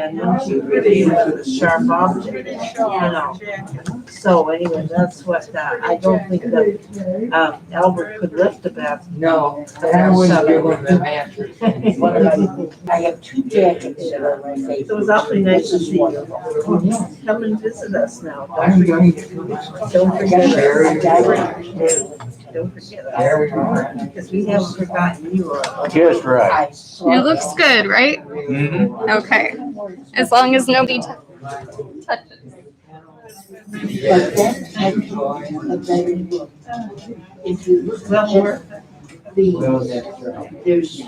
and then she really was a sharp object, So anyway, that's what, I don't think that, Albert could lift a bath. No, I wouldn't give them the mattress. I have two jackets that are my favorite. It was awfully nice to This is see one you. of them. Come and visit us now. I'm going to. Don't forget Very us. Don't forget Very us, because we haven't forgotten you. Just right. I saw It looks good, right? Mhm. Okay. As long as nobody touches. But that type of better look. If you look Well, at we're, Well, the, that's right. there's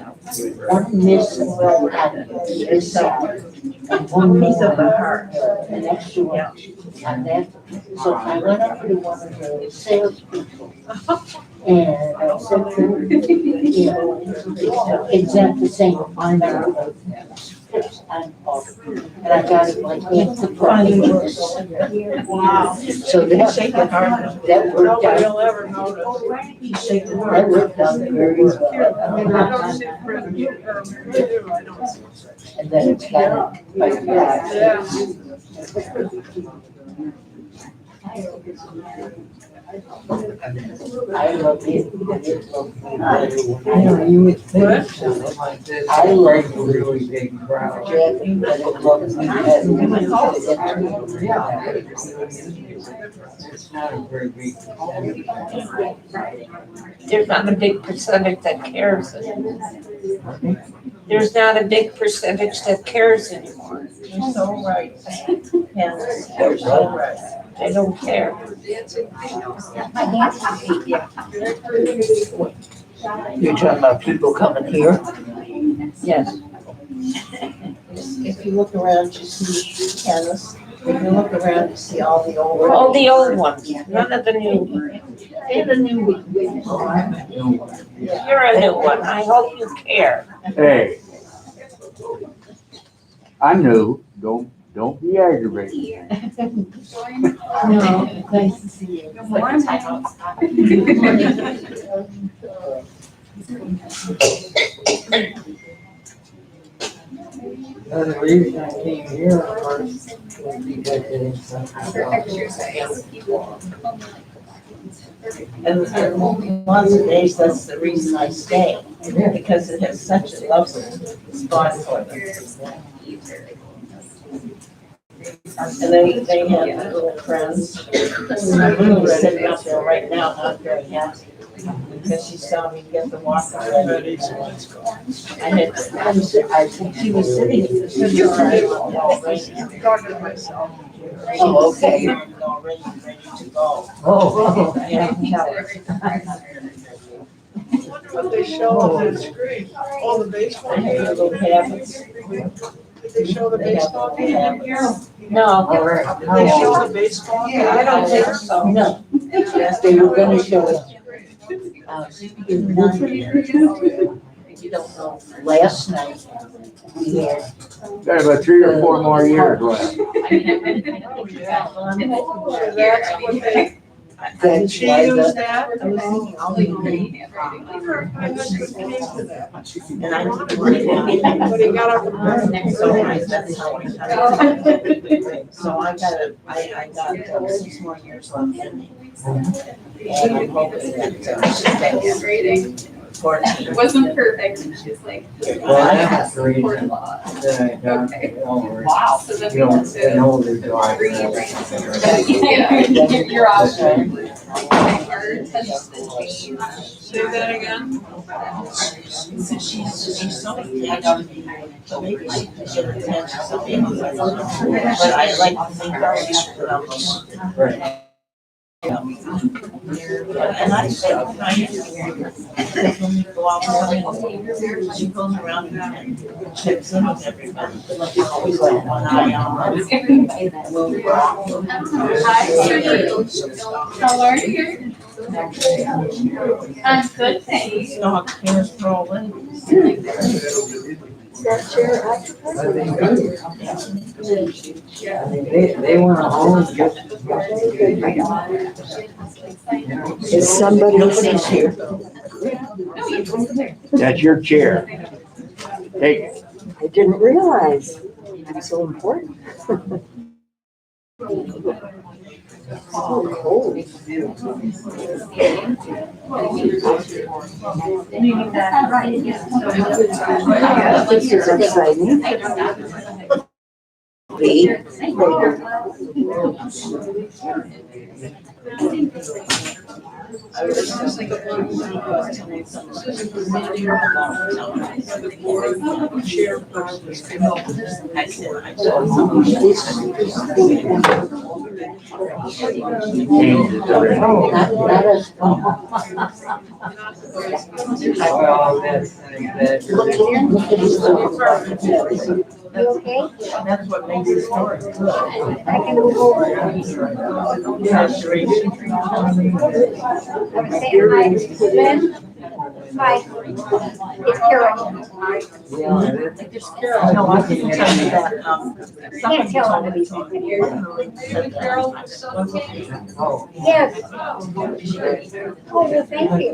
one missing on this side and one piece piece of of the heart. an extra one on that. So I went up to one of the salespeople and I said to her, you know, it's exactly the same. I'm out. And I got it like half the price. Wow. So You shake the heart. that worked Nobody out. will ever notice. You shake the That heart. worked out very well. And then it's got it like that. I love it. You know, you would think something like this, I would like bring a really big crowd. Jackie, but it looks Yeah. It's not a very big. There's not a big percentage that cares anymore. There's not a big percentage that cares anymore. You're so right. Yes, you're so right. They don't care. You're talking about people coming here? Yes. If you look around, you see tennis. If you look around, you see all the old. All the old ones, none of the new ones. And the new one. You're a new one. I hope you care. Hey. I knew, don't be aggravated. No, nice to see you. The reason I came here first was because it's And lots of days, that's the reason I stay, because it has such a lovely spot for them. And they have little friends. I'm really sitting up there right now, not very happy, because she saw me get the walker ready. I had, she was sitting, Oh, okay. Already ready to go. Oh. Yeah, What they show on the screen, all the baseball I have games, little habits. did they show the baseball game here? No, Did they show the baseball game? I don't think so. No, they were gonna show us. You don't know, last night, we had. Got about 3 or 4 more years left. Did she use that? I was thinking, I'll be ready. I just came to that. And I didn't want to. But he got up and. So that's how I got it. So I got 6 more years left in me. And I'm hoping that, Rating. 14. Wasn't perfect. She's like, Well, that's the reason support law. that I got it over. Wow. So then You we know, went to an older dog. Yeah, you're awesome. Our attention to change. Say that again? She's so attached, so maybe she could get attention, so maybe, but I like to think that she's phenomenal. Right. And I say, because when we go out, she goes around and checks in with everybody. Always like one eye on us. Hi, Sue. How are you? I'm good, thanks. Dog cares for all in. They want to own just. Is somebody? Nobody's here. That's your chair. Take it. I didn't realize. to be so important. This is exciting. Not as look at his You okay? That's what makes the story good. I can move over. I was saying hi, Lynn. Hi. It's Carol. No, I can tell you that, Can't tell on the Yes. Oh, well, thank you.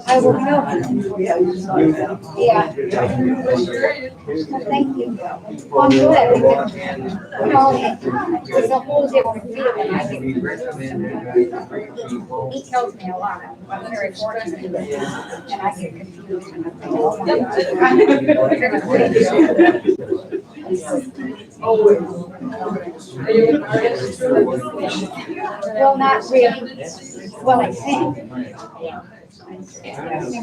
I will help you. Yeah. Thank you. Well, I'm glad because, you know, it's a whole different feeling. I can, he tells me a lot. I'm very fortunate. And I get confused and I think, oh my God. Well, not really. Well, I sing. I don't know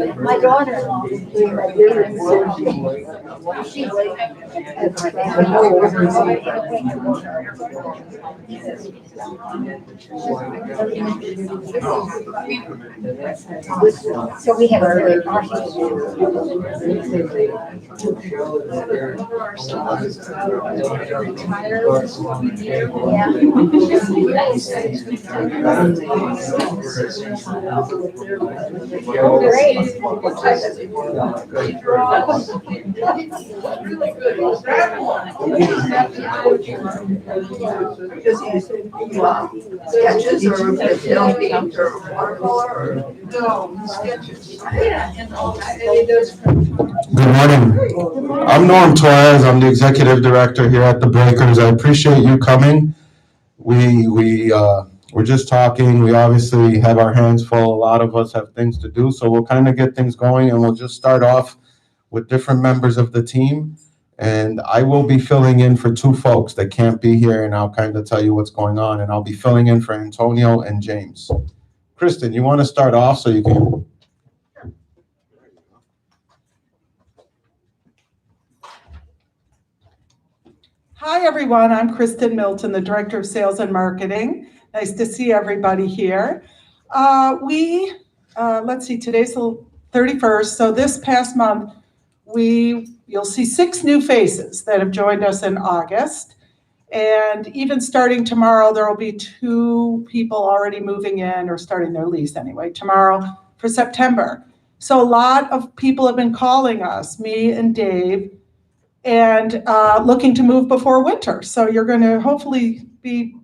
if my daughter-in-law, she's so we have a very yeah. Sketches or film or watercolor or no sketches. Good morning. I'm Norm Torres. I'm the executive director here at the Breakers. I appreciate you coming. We're just talking. We obviously have our hands full. A lot of us have things to do, so we'll kind of get things going, and we'll just start off with different members of the team. And I will be filling in for two folks that can't be here, and I'll kind of tell you what's going on. And I'll be filling in for Antonio and James. Kristen, you want to start off so you can... Hi, everyone. I'm Kristen Milton, the Director of Sales and Marketing. Nice to see everybody here. Let's see, today's the 31st. So this past month, you'll see 6 new faces that have joined us in August. And even starting tomorrow, there will be 2 people already moving in or starting their lease anyway, tomorrow for September. So a lot of people have been calling us, me and Dave, and looking to move before winter. So you're going to hopefully be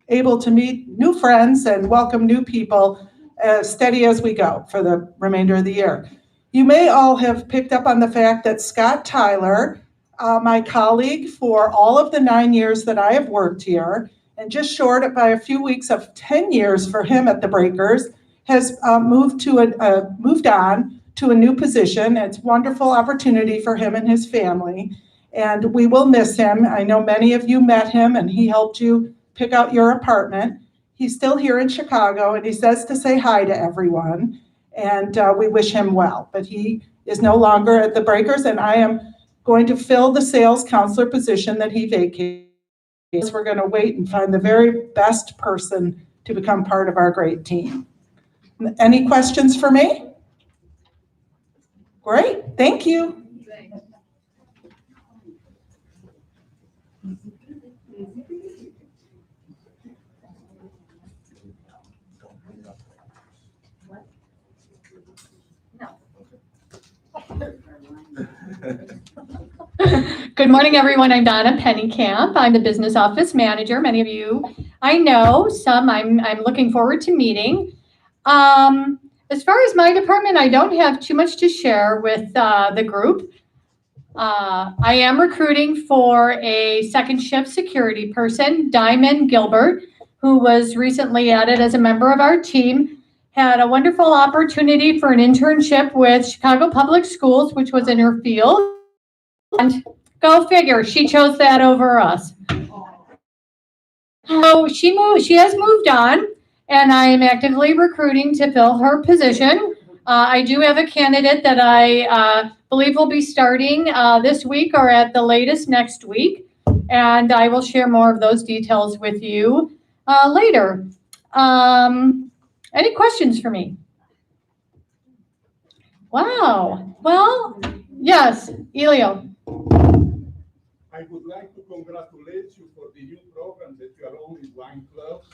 able to meet new friends and welcome new people as steady as we go for the remainder of the year. You may all have picked up on the fact that Scott Tyler, my colleague for all of the 9 years that I have worked here, and just short by a few weeks of 10 years for him at the Breakers, has moved on to a new position. It's a wonderful opportunity for him and his family. And we will miss him. I know many of you met him and he helped you pick out your apartment. He's still here in Chicago and he says to say hi to everyone. And we wish him well, but he is no longer at the Breakers, and I am going to fill the sales counselor position that he vacated. We're going to wait and find the very best person to become part of our great team. Any questions for me? Great, thank you. Good morning, everyone. I'm Donna Pennycamp. I'm the business office manager. Many of you I know some I'm looking forward to meeting. As far as my department, I don't have too much to share with the group. I am recruiting for a second shift security person, Diamond Gilbert, who was recently added as a member of our team. Had a wonderful opportunity for an internship with Chicago Public Schools, which was in her field. And go figure, she chose that over us. So she has moved on, and I am actively recruiting to fill her position. I do have a candidate that I believe will be starting this week or at the latest next week, and I will share more of those details with you later. Any questions for me? Wow. Well, yes, Elio. I would like to congratulate you for the new program that you are on in wine clubs.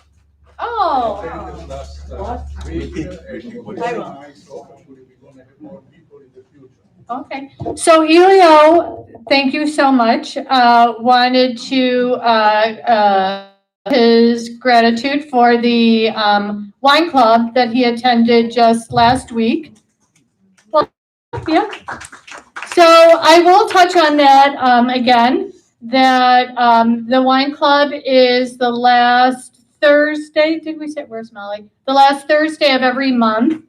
Oh. Attended last week, and it was very nice. Hopefully, we're going to have more people in the future. Okay. So Elio, thank you so much. Wanted to his gratitude for the wine club that he attended just last week. Well, yeah. So I will touch on that again, that the wine club is the last Thursday. Did we say, where's Molly? The last Thursday of every month.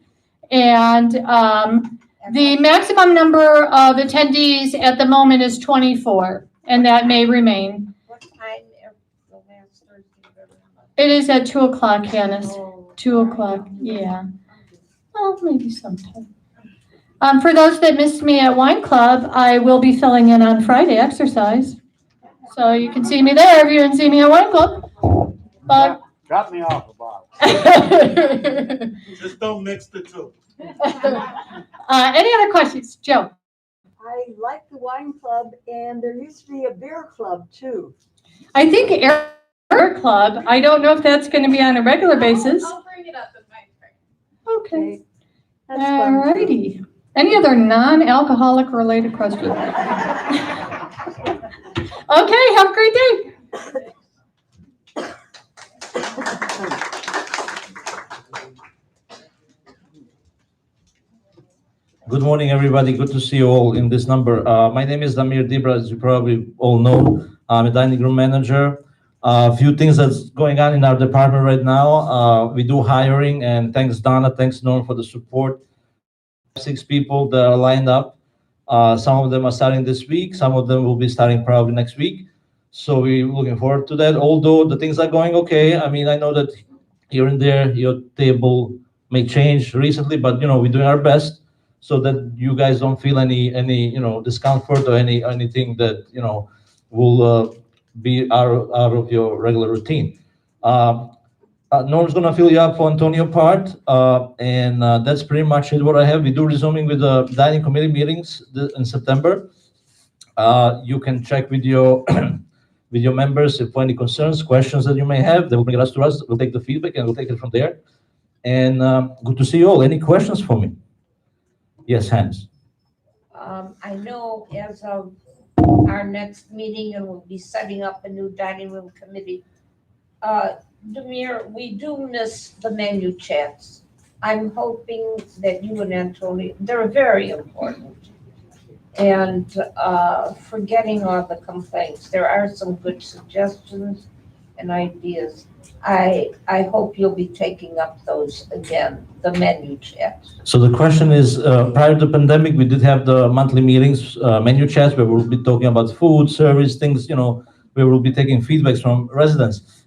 And the maximum number of attendees at the moment is 24, and that may remain. What time the last Thursday of every month? It is at 2 o'clock, Hannes. 2 o'clock, yeah. Well, maybe sometime. For those that missed me at Wine Club, I will be filling in on Friday exercise. So you can see me there if you didn't see me at Wine Club. But Drop me off a bottle. Just don't mix the two. any other questions? Joe? I like the wine club, and there used to be a beer club too. I think Air Club, I don't know if that's going to be on a regular basis. I'll bring it up in my turn. Okay. That's All fun, too. righty. Any other non-alcoholic related questions? Okay, have a great day. Good morning, everybody. Good to see you all in this number. My name is Damir Dibra, as you probably all know. I'm a dining room manager. A few things that's going on in our department right now. We do hiring, and thanks Donna, thanks Norm for the support. 6 people that are lined up. Some of them are starting this week. Some of them will be starting probably next week. So we're looking forward to that. Although the things are going okay. I mean, I know that here and there your table may change recently, but we're doing our best so that you guys don't feel any discomfort or anything that will be out of your regular routine. Norm's gonna fill you up for Antonio part, and that's pretty much it. What I have, we do resuming with the dining committee meetings in September. You can check with your with your members if any concerns, questions that you may have. They will bring it to us. We'll take the feedback and we'll take it from there. And good to see you all. Any questions for me? Yes, Hans. I know as of our next meeting, and we'll be setting up a new dining room committee. Damir, we do miss the menu chats. I'm hoping that you and Antonio, they're very important. And forgetting all the complaints, there are some good suggestions and ideas. I hope you'll be taking up those again, the menu chats. So the question is, prior to the pandemic, we did have the monthly meetings, menu chats, where we'll be talking about food, service, things, where we'll be taking feedbacks from residents.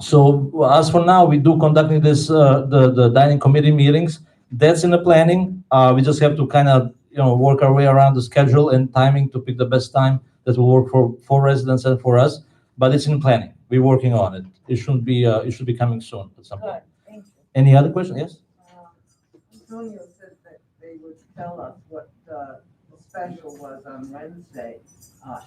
So as for now, we do conducting this, the dining committee meetings. That's in the planning. We just have to kind of, work our way around the schedule and timing to pick the best time that will work for residents and for us. But it's in planning. We're working on it. It should be coming soon at some point. Good, thank you. Any other question? Yes? Antonio said that they would tell us what the special was on Wednesday,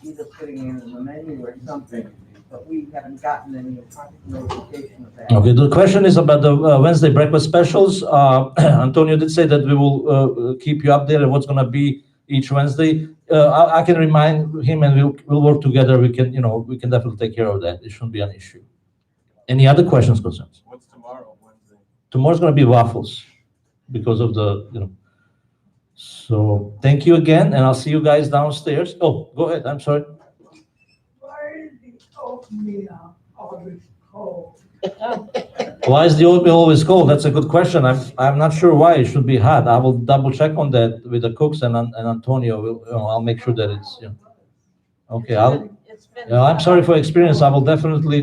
either putting it in the menu or something, but we haven't gotten any notification of that. Okay, the question is about the Wednesday breakfast specials. Antonio did say that we will keep you updated what's going to be each Wednesday. I can remind him, and we'll work together. We can definitely take care of that. It shouldn't be an issue. Any other questions, concerns? What's tomorrow, Wednesday? Tomorrow's gonna be waffles because of the, So thank you again, and I'll see you guys downstairs. Oh, go ahead, I'm sorry. Why is the oatmeal always cold? Why is the oatmeal always cold? That's a good question. I'm not sure why it should be hot. I will double check on that with the cooks and Antonio. I'll make sure that it's, Okay, I'm sorry for experience. I will definitely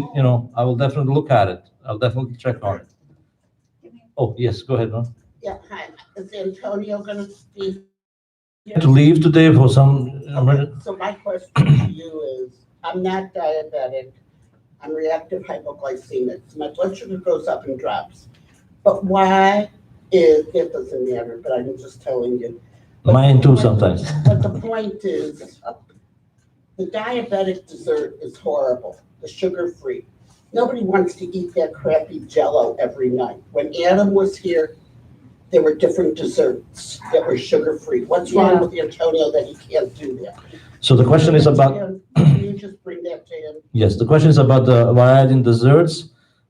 look at it. I'll definitely check on it. Oh, yes, go ahead, Ron. Yeah, hi, is Antonio gonna be? To leave today for some, So my question to you is, I'm not diabetic, I'm reactive hypoglycemic, so my blood sugar goes up and drops. But why is, it doesn't matter, but I'm just telling you. Mine too sometimes. But the point is, the diabetic dessert is horrible, the sugar-free. Nobody wants to eat that crappy Jell-O every night. When Adam was here, there were different desserts that were sugar-free. What's wrong with Antonio that he can't do that? So the question is about, Can you just bring that to him? yes, the question is about the variety in desserts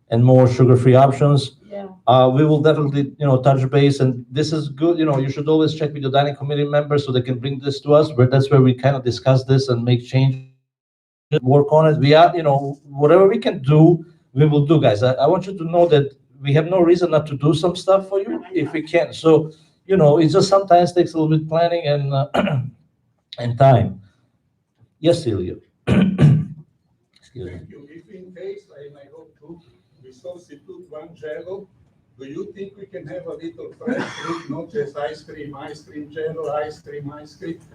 and more sugar-free options. Yeah. We will definitely, touch base, and this is good. You should always check with your dining committee members so they can bring this to us, but that's where we kind of discuss this and make changes, work on it. We are, whatever we can do, we will do, guys. I want you to know that we have no reason not to do some stuff for you if we can. So, it just sometimes takes a little bit planning and and time. Yes, Celia. Excuse me. Thank you. If in case, and I hope to, we substitute one Jell-O, do you think we can have a little fresh fruit, not just ice cream, Jell-O, ice cream?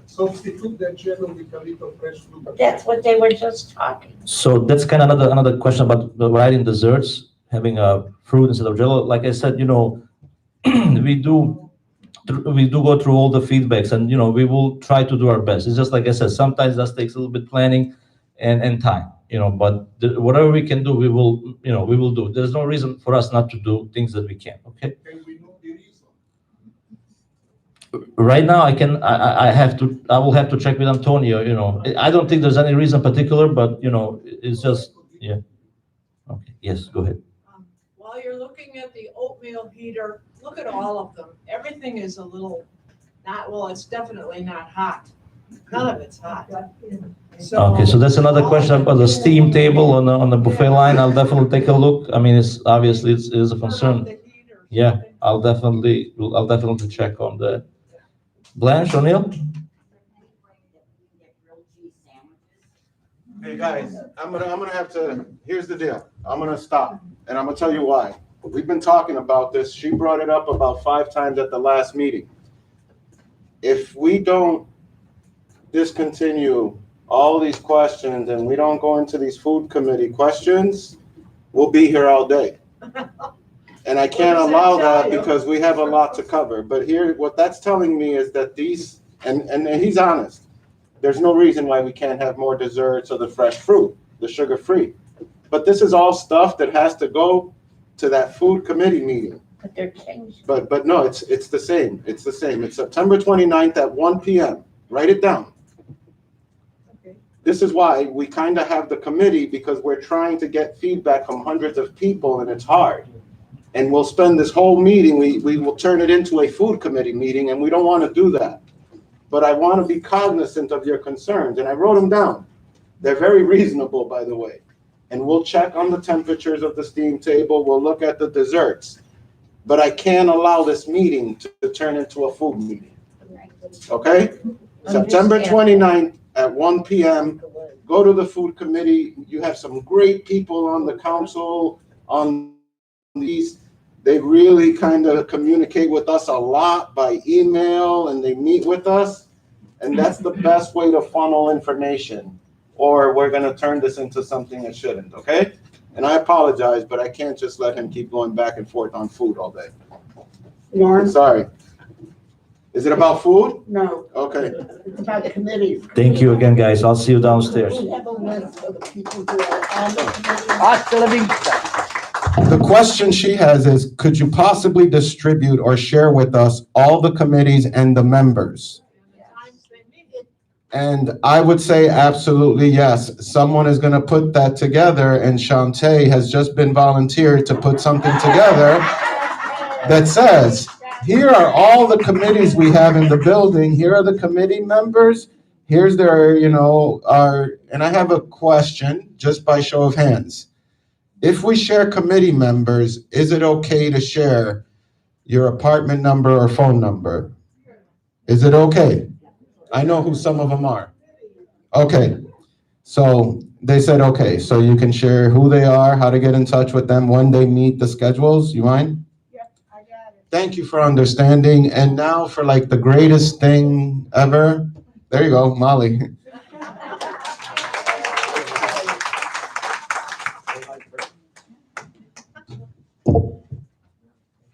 Substitute that Jell-O with a little fresh fruit. That's what they were just talking. So that's kind of another question about the variety in desserts, having a fruit instead of Jell-O. Like I said, we do go through all the feedbacks, and we will try to do our best. It's just like I said, sometimes that takes a little bit planning and time. But whatever we can do, we will do. There's no reason for us not to do things that we can. Okay. Can we know the reason? Right now, I will have to check with Antonio. I don't think there's any reason particular, but it's just, yeah. Okay. Yes. Go ahead. While you're looking at the oatmeal heater, look at all of them. Everything is a little it's definitely not hot. None of it's hot. Okay, so that's another question about the steam table on the buffet line. I'll definitely take a look. I mean, it's obviously it is a concern. Yeah, I'll definitely check on that. Blanche, O'Neill? Hey guys, I'm gonna have to, here's the deal. I'm gonna stop and I'm gonna tell you why. We've been talking about this. She brought it up about 5 times at the last meeting. If we don't discontinue all these questions and we don't go into these food committee questions, we'll be here all day. And I can't allow that because we have a lot to cover. But here, what that's telling me is that these, and he's honest, there's no reason why we can't have more desserts or the fresh fruit, the sugar-free. But this is all stuff that has to go to that food committee meeting. But they're changing. But no, it's the same. It's the same. It's September 29th at 1 p.m. Write it down. This is why we kind of have the committee, because we're trying to get feedback from hundreds of people and it's hard. And we'll spend this whole meeting, we will turn it into a food committee meeting, and we don't want to do that. But I want to be cognizant of your concerns, and I wrote them down. They're very reasonable, by the way. And we'll check on the temperatures of the steam table. We'll look at the desserts. But I can't allow this meeting to turn into a food meeting. Okay? September 29th at 1 p.m. Go to the food committee. You have some great people on the council on these. They really kind of communicate with us a lot by email, and they meet with us. And that's the best way to funnel information, or we're going to turn this into something it shouldn't, okay? And I apologize, but I can't just let him keep going back and forth on food all day. Norm? Sorry. Is it about food? No. Okay. It's about committees. Thank you again, guys. I'll see you downstairs. We have a list of the people who are on the committee. The question she has is, could you possibly distribute or share with us all the committees and the members? And I would say absolutely yes. Someone is going to put that together, and Shantae has just been volunteered to put something together that says, here are all the committees we have in the building. Here are the committee members. Here's their, and I have a question, just by show of hands. If we share committee members, is it okay to share your apartment number or phone number? Is it okay? I know who some of them are. Okay, so they said, okay, so you can share who they are, how to get in touch with them, when they meet, the schedules. You mind? Yeah, I got it. Thank you for understanding. And now for like the greatest thing ever. There you go, Molly.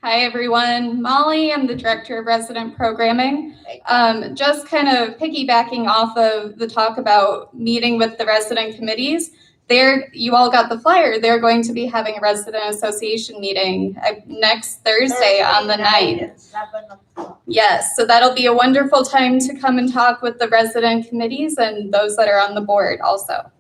Hi, everyone. Molly, I'm the Director of Resident Programming. Just kind of piggybacking off of the talk about meeting with the resident committees, you all got the flyer. They're going to be having a resident association meeting next Thursday on the 9th. Yes, so that'll be a wonderful time to come and talk with the resident committees and those that are on the board also.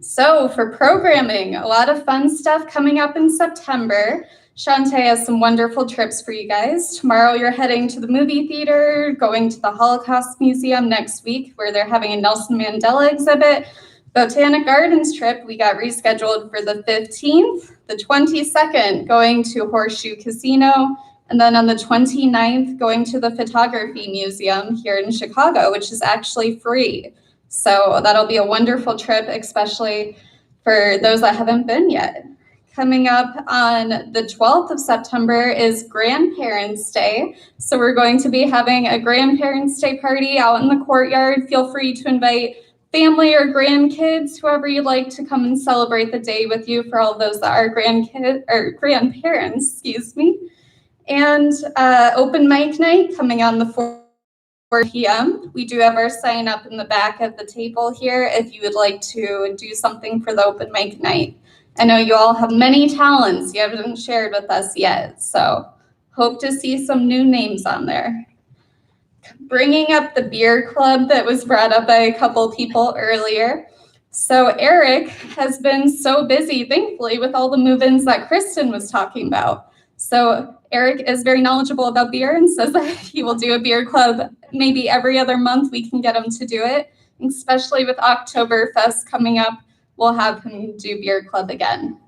So for programming, a lot of fun stuff coming up in September. Shantae has some wonderful trips for you guys. Tomorrow you're heading to the movie theater, going to the Holocaust Museum next week where they're having a Nelson Mandela exhibit. Botanic Gardens trip, we got rescheduled for the 15th, the 22nd, going to Horseshoe Casino, and then on the 29th, going to the Photography Museum here in Chicago, which is actually free. So that'll be a wonderful trip, especially for those that haven't been yet. Coming up on the 12th of September is Grandparents' Day. So we're going to be having a Grandparents' Day party out in the courtyard. Feel free to invite family or grandkids, whoever you'd like to come and celebrate the day with you for all those that are grandparents, And open mic night coming on the 4 p.m. We do have our sign up in the back of the table here if you would like to do something for the open mic night. I know you all have many talents you haven't shared with us yet, so hope to see some new names on there. Bringing up the beer club that was brought up by a couple people earlier. So Eric has been so busy, thankfully, with all the move-ins that Kristen was talking about. So Eric is very knowledgeable about beer and says that he will do a beer club maybe every other month. We can get him to do it, especially with Oktoberfest coming up. We'll have him do beer club again.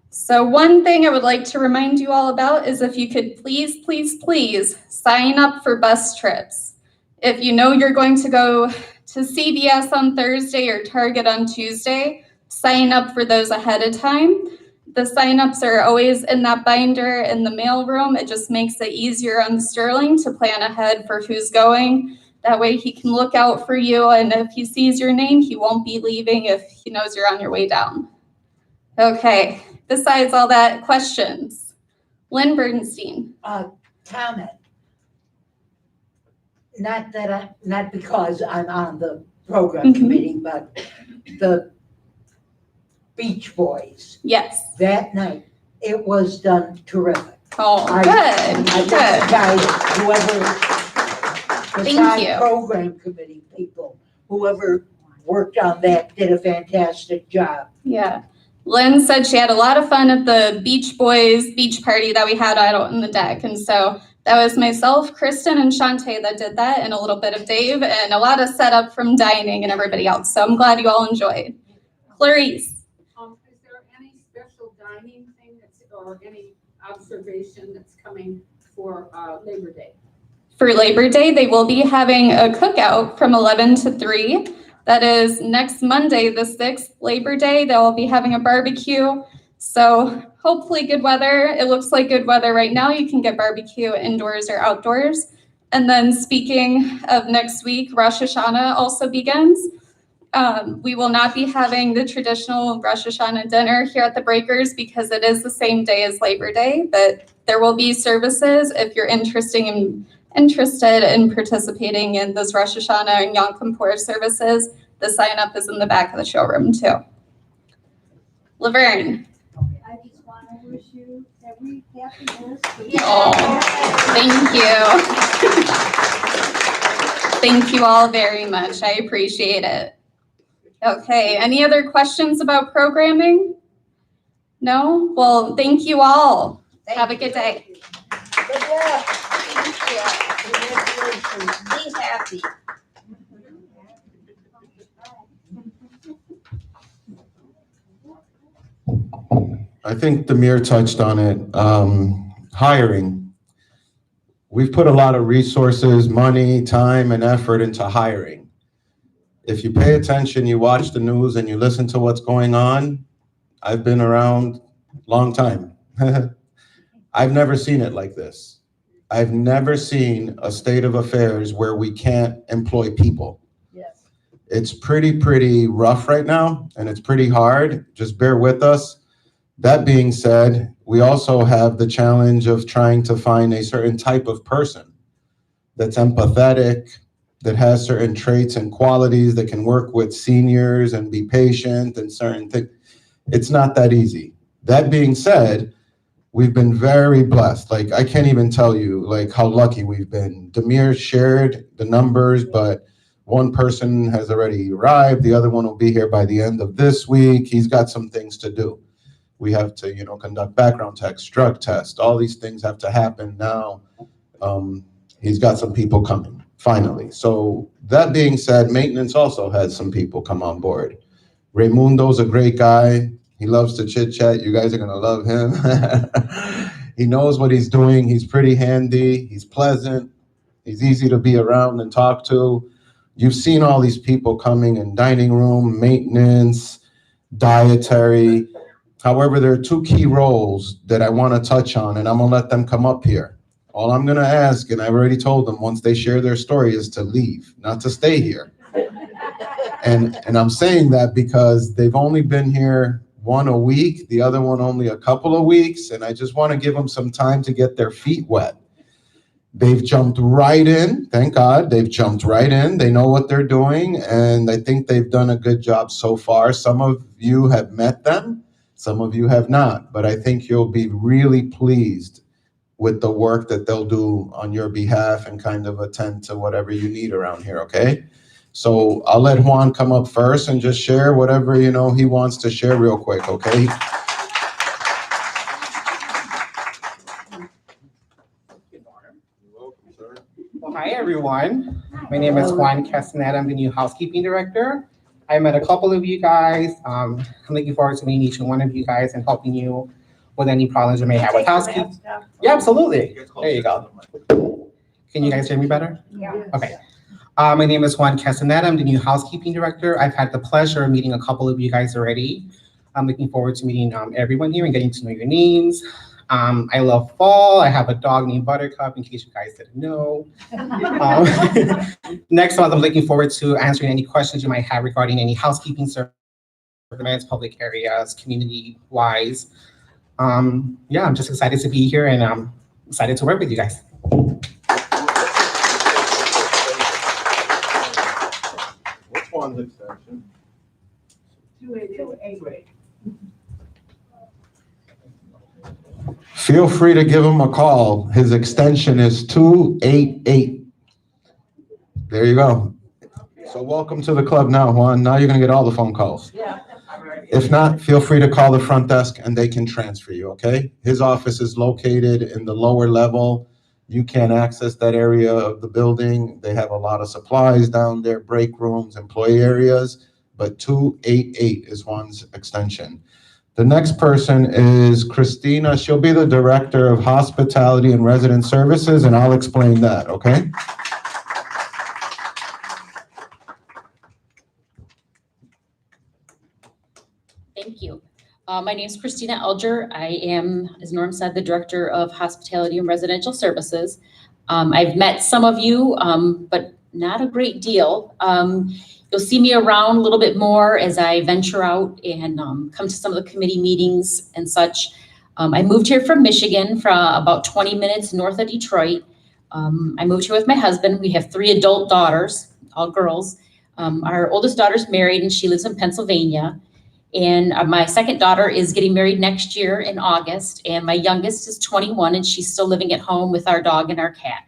So one thing I would like to remind you all about is if you could please, please, please sign up for bus trips. If you know you're going to go to CVS on Thursday or Target on Tuesday, sign up for those ahead of time. The signups are always in that binder in the mail room. It just makes it easier on Sterling to plan ahead for who's going. That way he can look out for you, and if he sees your name, he won't be leaving if he knows you're on your way down. Okay, besides all that, questions? Lynn Bernstein. Comment. Not because I'm on the program committee, but the Beach Boys. Yes. That night, it was done terrific. Oh, I think the guys, whoever, Thank you. Program committee people, whoever worked on that did a fantastic job. Yeah. Lynn said she had a lot of fun at the Beach Boys beach party that we had out on the deck. And so that was myself, Kristen, and Shantae that did that, and a little bit of Dave, and a lot of setup from dining and everybody else. So I'm glad you all enjoyed. Clarice. Is there any special dining thing or any observation that's coming for Labor Day? For Labor Day, they will be having a cookout from 11 to 3. That is next Monday, the 6th, Labor Day. They'll be having a barbecue. So hopefully good weather. It looks like good weather right now. You can get barbecue indoors or outdoors. And then speaking of next week, Rosh Hashanah also begins. We will not be having the traditional Rosh Hashanah dinner here at the Breakers because it is the same day as Labor Day, but there will be services if you're interested in participating in those Rosh Hashanah and Yom Kippur services. The sign up is in the back of the showroom too. Laverne. I just want to wish you every happiness. Oh, thank you. Thank you all very much. I appreciate it. Okay, any other questions about programming? No? Well, thank you all. Have a good day. Good luck. Congratulations. Be happy. I think Demir touched on it. Hiring. We've put a lot of resources, money, time, and effort into hiring. If you pay attention, you watch the news, and you listen to what's going on, I've been around a long time. I've never seen it like this. I've never seen a state of affairs where we can't employ people. Yes. It's pretty rough right now, and it's pretty hard. Just bear with us. That being said, we also have the challenge of trying to find a certain type of person that's empathetic, that has certain traits and qualities, that can work with seniors and be patient and certain things. It's not that easy. That being said, we've been very blessed. Like, I can't even tell you like how lucky we've been. Demir shared the numbers, but one person has already arrived. The other one will be here by the end of this week. He's got some things to do. We have to, conduct background checks, drug tests. All these things have to happen now. He's got some people coming, finally. So that being said, maintenance also has some people come on board. Raymundo's a great guy. He loves to chit chat. You guys are gonna love him. He knows what he's doing. He's pretty handy. He's pleasant. He's easy to be around and talk to. You've seen all these people coming in dining room, maintenance, dietary. However, there are two key roles that I want to touch on, and I'm going to let them come up here. All I'm going to ask, and I've already told them once they share their story, is to leave, not to stay here. And I'm saying that because they've only been here one a week, the other one only a couple of weeks, and I just want to give them some time to get their feet wet. They've jumped right in, thank God, they've jumped right in. They know what they're doing, and I think they've done a good job so far. Some of you have met them. Some of you have not, but I think you'll be really pleased with the work that they'll do on your behalf and kind of attend to whatever you need around here, okay? So I'll let Juan come up first and just share whatever, he wants to share real quick, okay? Well, hi, everyone. My name is Juan Castaneda. I'm the new housekeeping director. I met a couple of you guys. I'm looking forward to meeting each and one of you guys and helping you with any problems you may have with housekeeping. Yeah, absolutely. There you go. Can you guys hear me better? Yeah. Okay. My name is Juan Castaneda. I'm the new housekeeping director. I've had the pleasure of meeting a couple of you guys already. I'm looking forward to meeting everyone here and getting to know your names. I love fall. I have a dog named Buttercup, in case you guys didn't know. Next month, I'm looking forward to answering any questions you might have regarding any housekeeping services, public areas, community-wise. Yeah, I'm just excited to be here, and I'm excited to work with you guys. Which one's extension? 288. Feel free to give him a call. His extension is 288. There you go. So welcome to the club now, Juan. Now you're gonna get all the phone calls. Yeah. If not, feel free to call the front desk and they can transfer you, okay? His office is located in the lower level. You can't access that area of the building. They have a lot of supplies down there, break rooms, employee areas, but 288 is Juan's extension. The next person is Christina. She'll be the Director of Hospitality and Resident Services, and I'll explain that, okay? Thank you. My name is Christina Elger. I am, as Norm said, the Director of Hospitality and Residential Services. I've met some of you, but not a great deal. You'll see me around a little bit more as I venture out and come to some of the committee meetings and such. I moved here from Michigan, from about 20 minutes north of Detroit. I moved here with my husband. We have 3 adult daughters, all girls. Our oldest daughter's married and she lives in Pennsylvania. And my second daughter is getting married next year in August. And my youngest is 21 and she's still living at home with our dog and our cat.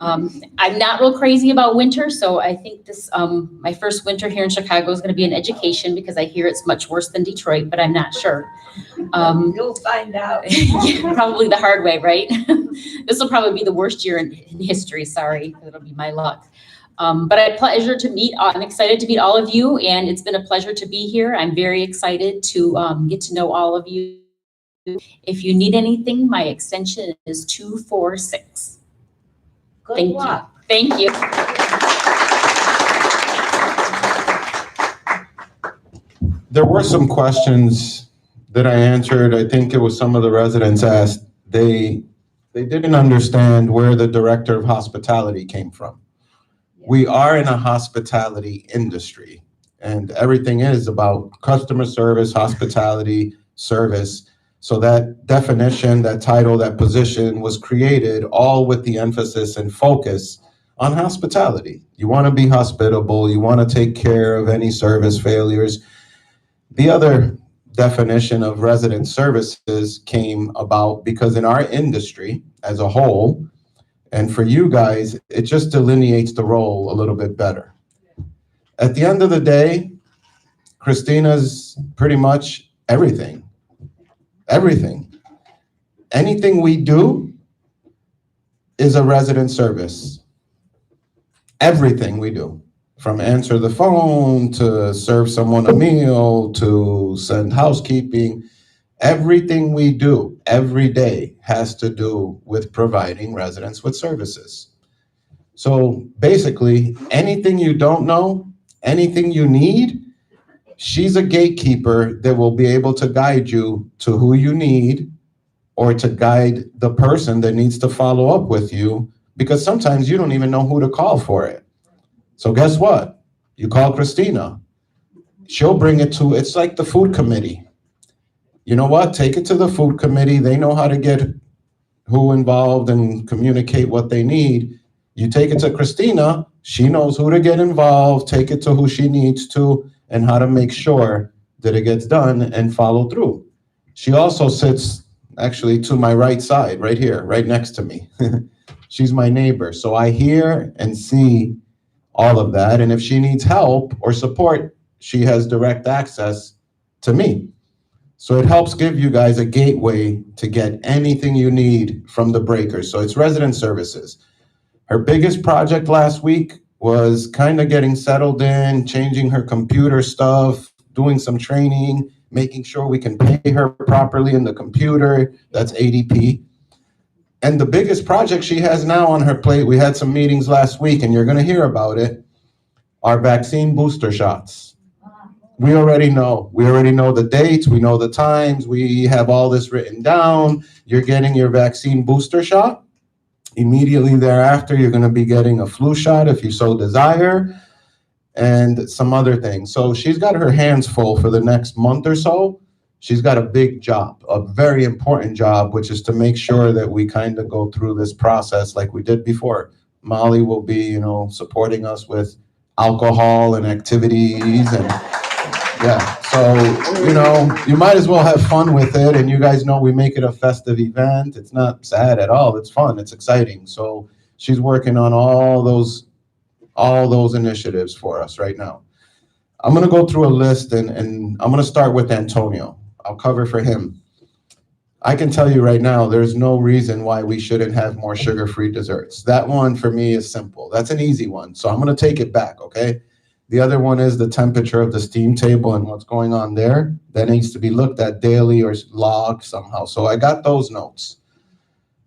I'm not real crazy about winter, so I think this, my first winter here in Chicago is gonna be in education because I hear it's much worse than Detroit, but I'm not sure. You'll find out. Probably the hard way, right? This will probably be the worst year in history, sorry, it'll be my luck. But I'm excited to meet all of you, and it's been a pleasure to be here. I'm very excited to get to know all of you. If you need anything, my extension is 246. Good luck. Thank you. There were some questions that I answered. I think it was some of the residents asked. They didn't understand where the director of hospitality came from. We are in a hospitality industry, and everything is about customer service, hospitality, service. So that definition, that title, that position was created all with the emphasis and focus on hospitality. You want to be hospitable. You want to take care of any service failures. The other definition of resident services came about because in our industry as a whole, and for you guys, it just delineates the role a little bit better. At the end of the day, Christina's pretty much everything. Everything. Anything we do is a resident service. Everything we do, from answer the phone to serve someone a meal to send housekeeping, everything we do every day has to do with providing residents with services. So basically, anything you don't know, anything you need, she's a gatekeeper that will be able to guide you to who you need or to guide the person that needs to follow up with you, because sometimes you don't even know who to call for it. So guess what? You call Christina. She'll bring it to, it's like the food committee. You know what? Take it to the food committee. They know how to get who involved and communicate what they need. You take it to Christina. She knows who to get involved, take it to who she needs to, and how to make sure that it gets done and follow through. She also sits actually to my right side, right here, right next to me. She's my neighbor. So I hear and see all of that. And if she needs help or support, she has direct access to me. So it helps give you guys a gateway to get anything you need from the breakers. So it's resident services. Her biggest project last week was kind of getting settled in, changing her computer stuff, doing some training, making sure we can pay her properly in the computer. That's ADP. And the biggest project she has now on her plate, we had some meetings last week and you're going to hear about it, are vaccine booster shots. We already know. We already know the dates. We know the times. We have all this written down. You're getting your vaccine booster shot. Immediately thereafter, you're going to be getting a flu shot if you so desire, and some other things. So she's got her hands full for the next month or so. She's got a big job, a very important job, which is to make sure that we kind of go through this process like we did before. Molly will be, supporting us with alcohol and activities and yeah. So, you might as well have fun with it. And you guys know we make it a festive event. It's not sad at all. It's fun. It's exciting. So she's working on all those initiatives for us right now. I'm going to go through a list and I'm going to start with Antonio. I'll cover for him. I can tell you right now, there's no reason why we shouldn't have more sugar-free desserts. That one for me is simple. That's an easy one. So I'm going to take it back, okay? The other one is the temperature of the steam table and what's going on there. That needs to be looked at daily or logged somehow. So I got those notes.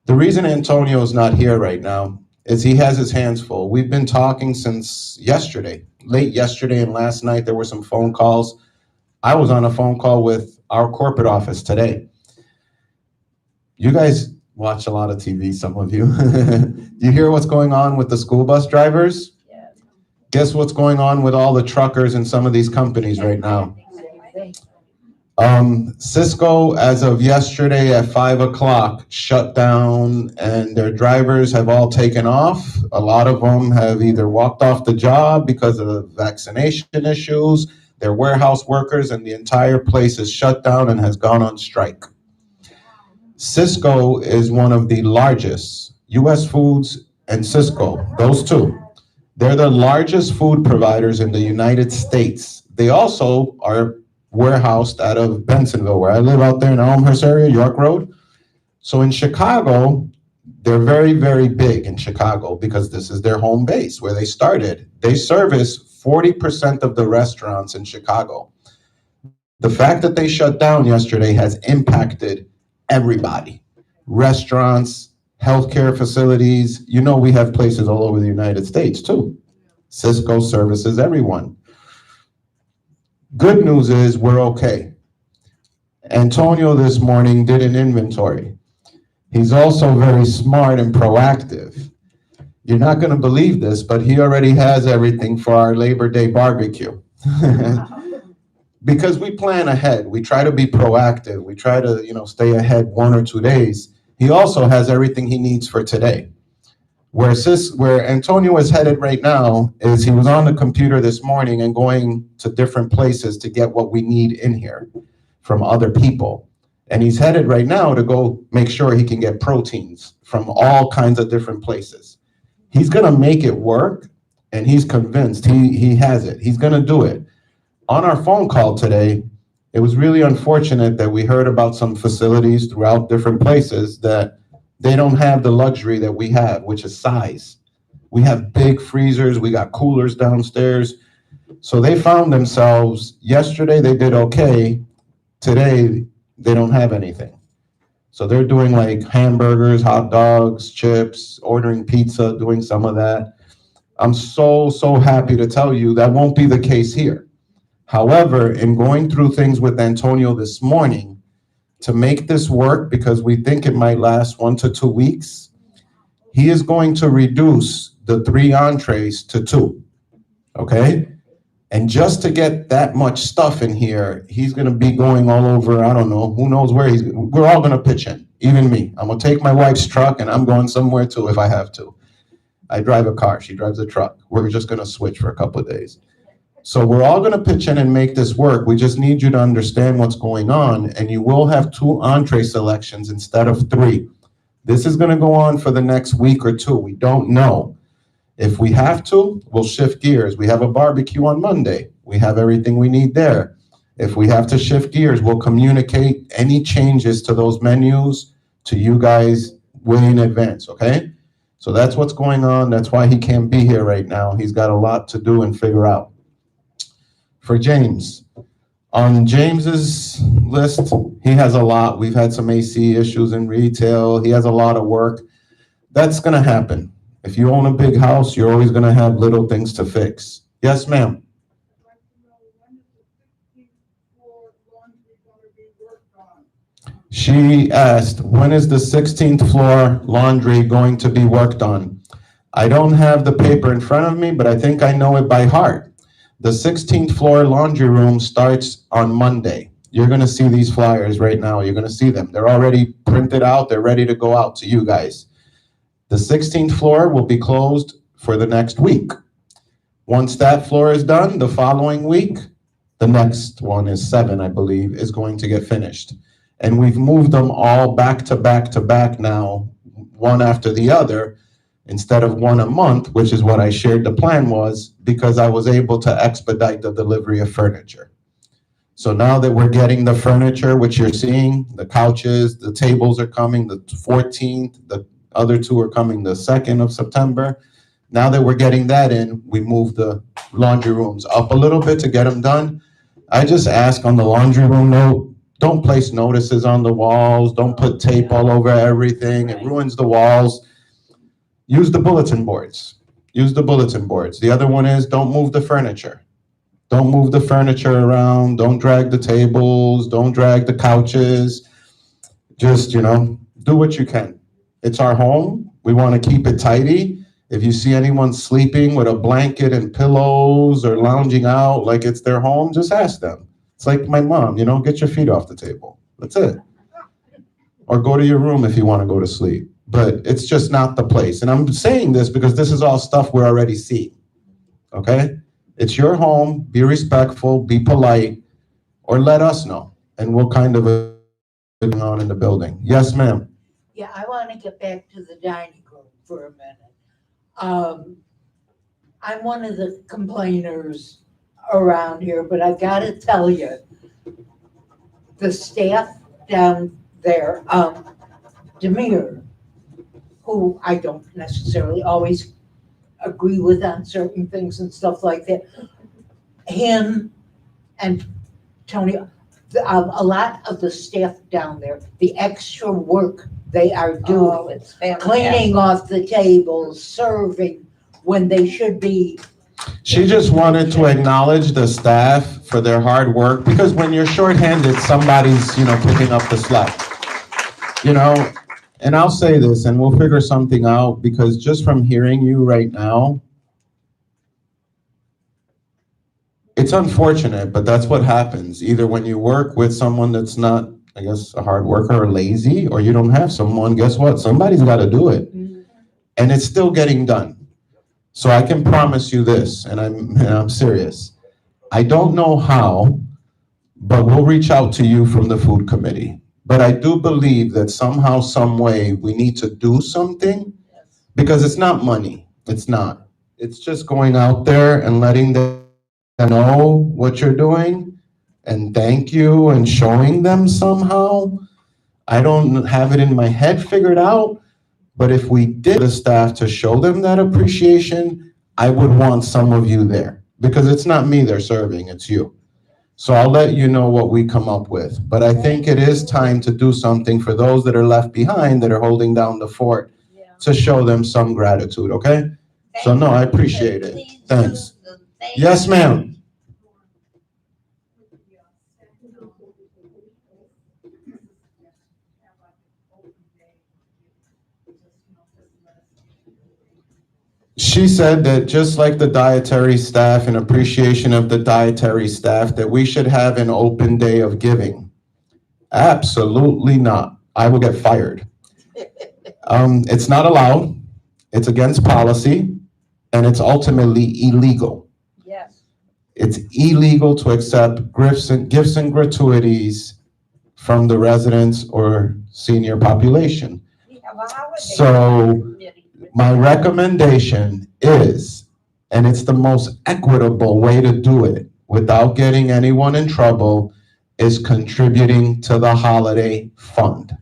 The reason Antonio's not here right now is he has his hands full. We've been talking since yesterday, late yesterday and last night. There were some phone calls. I was on a phone call with our corporate office today. You guys watch a lot of TV, some of you. You hear what's going on with the school bus drivers? Guess what's going on with all the truckers in some of these companies right now? Cisco, as of yesterday at 5 o'clock, shut down and their drivers have all taken off. A lot of them have either walked off the job because of vaccination issues. They're warehouse workers and the entire place is shut down and has gone on strike. Cisco is one of the largest U.S. foods and Cisco, those two. They're the largest food providers in the United States. They also are warehoused out of Bensonville, where I live out there in Elmhurst area, York Road. So in Chicago, they're very, very big in Chicago because this is their home base where they started. They service 40% of the restaurants in Chicago. The fact that they shut down yesterday has impacted everybody. Restaurants, healthcare facilities. You know, we have places all over the United States too. Cisco services everyone. Good news is we're okay. Antonio this morning did an inventory. He's also very smart and proactive. You're not going to believe this, but he already has everything for our Labor Day barbecue. Because we plan ahead. We try to be proactive. We try to, stay ahead 1 or 2 days. He also has everything he needs for today. Where Antonio is headed right now is he was on the computer this morning and going to different places to get what we need in here from other people. And he's headed right now to go make sure he can get proteins from all kinds of different places. He's going to make it work, and he's convinced he has it. He's going to do it. On our phone call today, it was really unfortunate that we heard about some facilities throughout different places that they don't have the luxury that we have, which is size. We have big freezers, we got coolers downstairs. So they found themselves, yesterday they did okay, today they don't have anything. So they're doing like hamburgers, hot dogs, chips, ordering pizza, doing some of that. I'm so happy to tell you that won't be the case here. However, in going through things with Antonio this morning to make this work, because we think it might last 1 to 2 weeks, he is going to reduce the 3 entrees to 2, okay? And just to get that much stuff in here, he's gonna be going all over, I don't know, who knows where we're all gonna pitch in, even me. I'm gonna take my wife's truck and I'm going somewhere too if I have to. I drive a car, she drives a truck. We're just gonna switch for a couple of days. So we're all gonna pitch in and make this work. We just need you to understand what's going on, and you will have 2 entree selections instead of 3. This is gonna go on for the next week or 2. We don't know. If we have to, we'll shift gears. We have a barbecue on Monday. We have everything we need there. If we have to shift gears, we'll communicate any changes to those menus to you guys way in advance, okay? So that's what's going on. That's why he can't be here right now. He's got a lot to do and figure out. For James, on James's list, he has a lot. We've had some AC issues in retail. He has a lot of work. That's gonna happen. If you own a big house, you're always gonna have little things to fix. Yes, ma'am. She asked, when is the 16th floor laundry going to be worked on? I don't have the paper in front of me, but I think I know it by heart. The 16th floor laundry room starts on Monday. You're gonna see these flyers right now. You're gonna see them. They're already printed out. They're ready to go out to you guys. The 16th floor will be closed for the next week. Once that floor is done, the following week, the next one is 7, I believe, is going to get finished. And we've moved them all back to back to back now, one after the other, instead of 1 a month, which is what I shared the plan was, because I was able to expedite the delivery of furniture. So now that we're getting the furniture, which you're seeing, the couches, the tables are coming the 14th, the other 2 are coming the 2nd of September. Now that we're getting that in, we move the laundry rooms up a little bit to get them done. I just ask on the laundry room note, don't place notices on the walls, don't put tape all over everything, it ruins the walls. Use the bulletin boards. Use the bulletin boards. The other one is don't move the furniture. Don't move the furniture around. Don't drag the tables. Don't drag the couches. Just, do what you can. It's our home. We want to keep it tidy. If you see anyone sleeping with a blanket and pillows or lounging out like it's their home, just ask them. It's like my mom, get your feet off the table. That's it. Or go to your room if you want to go to sleep. But it's just not the place. And I'm saying this because this is all stuff we're already seeing, okay? It's your home, be respectful, be polite, or let us know, and we'll kind of going on in the building. Yes, ma'am. Yeah, I want to get back to the dining room for a minute. I'm one of the complainers around here, but I gotta tell you, the staff down there, Demir, who I don't necessarily always agree with on certain things and stuff like that, him and Tony, a lot of the staff down there, the extra work they are doing, Oh, it's fantastic. cleaning off the tables, serving, when they should be. She just wanted to acknowledge the staff for their hard work, because when you're shorthanded, somebody's, picking up the slack. And I'll say this, and we'll figure something out, because just from hearing you right now, it's unfortunate, but that's what happens. Either when you work with someone that's not, I guess, a hard worker or lazy, or you don't have someone, guess what? Somebody's got to do it. And it's still getting done. So I can promise you this, and I'm serious. I don't know how, but we'll reach out to you from the food committee. But I do believe that somehow, some way, we need to do something, because it's not money. It's not. It's just going out there and letting them know what you're doing and thank you and showing them somehow. I don't have it in my head figured out, but if we did the staff to show them that appreciation, I would want some of you there, because it's not me they're serving, it's you. So I'll let you know what we come up with. But I think it is time to do something for those that are left behind, that are holding down the fort, to show them some gratitude, okay? So no, I appreciate it. Thanks. Yes, ma'am. She said that just like the dietary staff, in appreciation of the dietary staff, that we should have an open day of giving. Absolutely not. I will get fired. It's not allowed. It's against policy, and it's ultimately illegal. Yes. It's illegal to accept gifts and gratuities from the residents or senior population. We have a holiday. So my recommendation is, and it's the most equitable way to do it without getting anyone in trouble, is contributing to the holiday fund.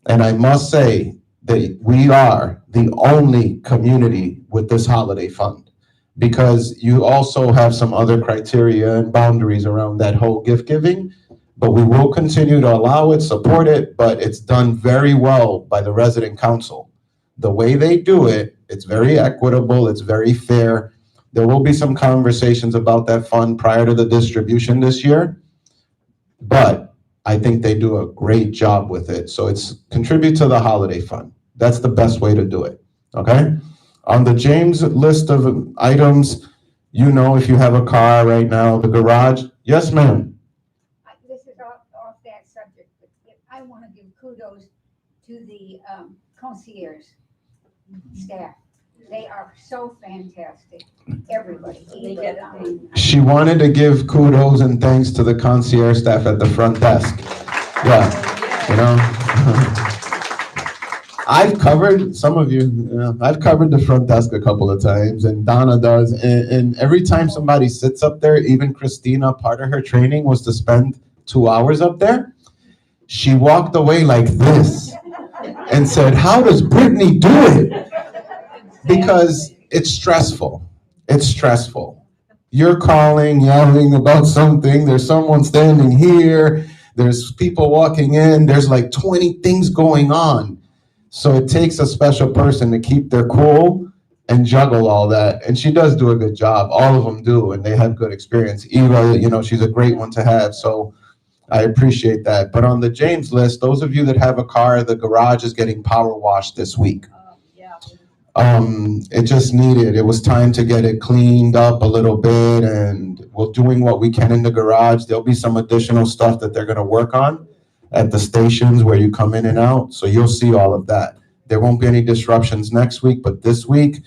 And I must say that we are the only community with this holiday fund, because you also have some other criteria and boundaries around that whole gift giving, but we will continue to allow it, support it, but it's done very well by the resident council. The way they do it, it's very equitable, it's very fair. There will be some conversations about that fund prior to the distribution this year, but I think they do a great job with it. So it's contribute to the holiday fund. That's the best way to do it, okay? On the James list of items, if you have a car right now, the garage, yes, ma'am. This is off that subject, but I want to give kudos to the concierge staff. They are so fantastic, everybody. She wanted to give kudos and thanks to the concierge staff at the front desk. Yeah, I've covered, some of you, I've covered the front desk a couple of times, and Donna does, and every time somebody sits up there, even Christina, part of her training was to spend 2 hours up there. She walked away like this and said, "How does Brittany do it?" Because it's stressful. It's stressful. You're calling, yelling about something. There's someone standing here. There's people walking in. There's like 20 things going on. So it takes a special person to keep their cool and juggle all that. And she does do a good job. All of them do, and they have good experience. Eva, she's a great one to have. So I appreciate that. But on the James list, those of you that have a car, the garage is getting power washed this week. It just needed, it was time to get it cleaned up a little bit, and we're doing what we can in the garage. There'll be some additional stuff that they're gonna work on at the stations where you come in and out. So you'll see all of that. There won't be any disruptions next week, but this week,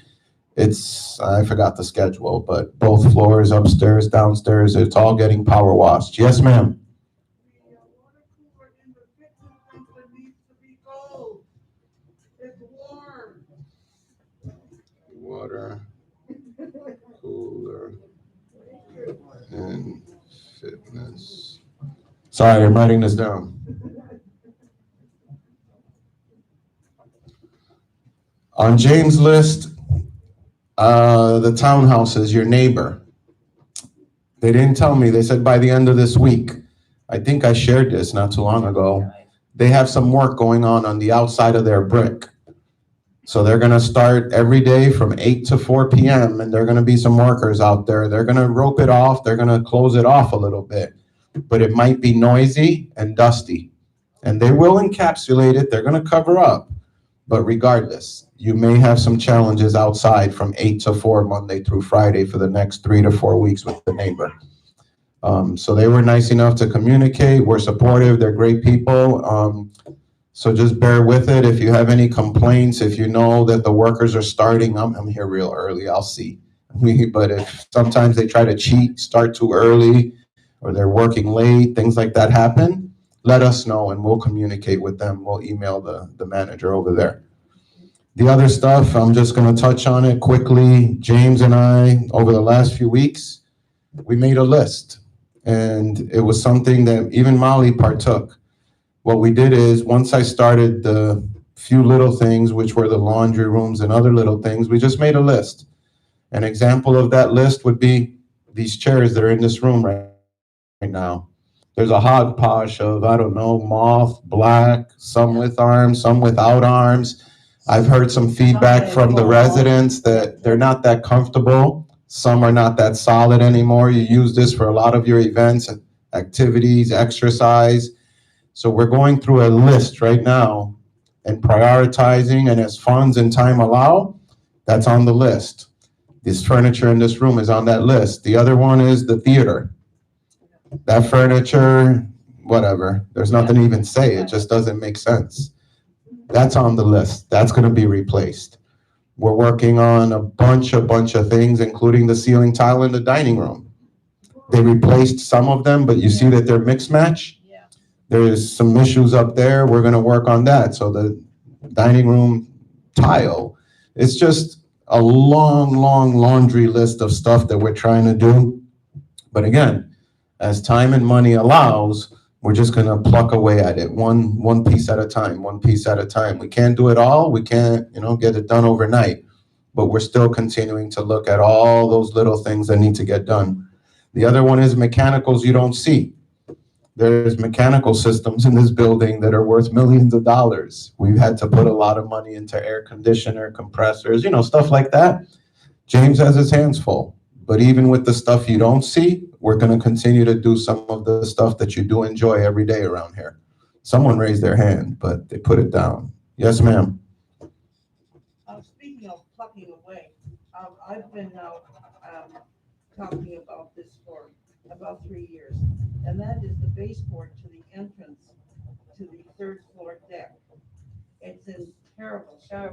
I forgot the schedule, but both floors, upstairs, downstairs, it's all getting power washed. Yes, ma'am. water cooler and fitness. Sorry, I'm writing this down. On James' list, the townhouse is your neighbor. They didn't tell me. They said by the end of this week. I think I shared this not too long ago. They have some work going on the outside of their brick. So they're gonna start every day from 8 to 4 p.m. and there are gonna be some workers out there. They're gonna rope it off. They're gonna close it off a little bit, but it might be noisy and dusty. And they will encapsulate it. They're gonna cover up. But regardless, you may have some challenges outside from 8 to 4 Monday through Friday for the next 3 to 4 weeks with the neighbor. So they were nice enough to communicate. We're supportive. They're great people. So just bear with it. If you have any complaints, if you know that the workers are starting, I'm here real early, I'll see. But if sometimes they try to cheat, start too early, or they're working late, things like that happen, let us know and we'll communicate with them. We'll email the manager over there. The other stuff, I'm just gonna touch on it quickly. James and I, over the last few weeks, we made a list. And it was something that even Molly partook. What we did is, once I started the few little things, which were the laundry rooms and other little things, we just made a list. An example of that list would be these chairs that are in this room right now. There's a hodgepodge of, I don't know, moth, black, some with arms, some without arms. I've heard some feedback from the residents that they're not that comfortable. Some are not that solid anymore. You use this for a lot of your events, activities, exercise. So we're going through a list right now and prioritizing, and as funds and time allow, that's on the list. This furniture in this room is on that list. The other one is the theater. That furniture, whatever, there's nothing to even say. It just doesn't make sense. That's on the list. That's going to be replaced. We're working on a bunch of things, including the ceiling tile in the dining room. They replaced some of them, but you see that they're mixed match. There's some issues up there. We're going to work on that. So the dining room tile, it's just a long laundry list of stuff that we're trying to do. But again, as time and money allows, we're just going to pluck away at it one piece at a time, one piece at a time. We can't do it all. We can't, get it done overnight, but we're still continuing to look at all those little things that need to get done. The other one is mechanicals you don't see. There's mechanical systems in this building that are worth millions of dollars. We've had to put a lot of money into air conditioner, compressors, stuff like that. James has his hands full. But even with the stuff you don't see, we're going to continue to do some of the stuff that you do enjoy every day around here. Someone raised their hand, but they put it down. Yes, ma'am. Speaking of plucking away, I've been now talking about this for about 3 years, and that is the baseboard to the entrance to the third floor deck. It's in terrible shape,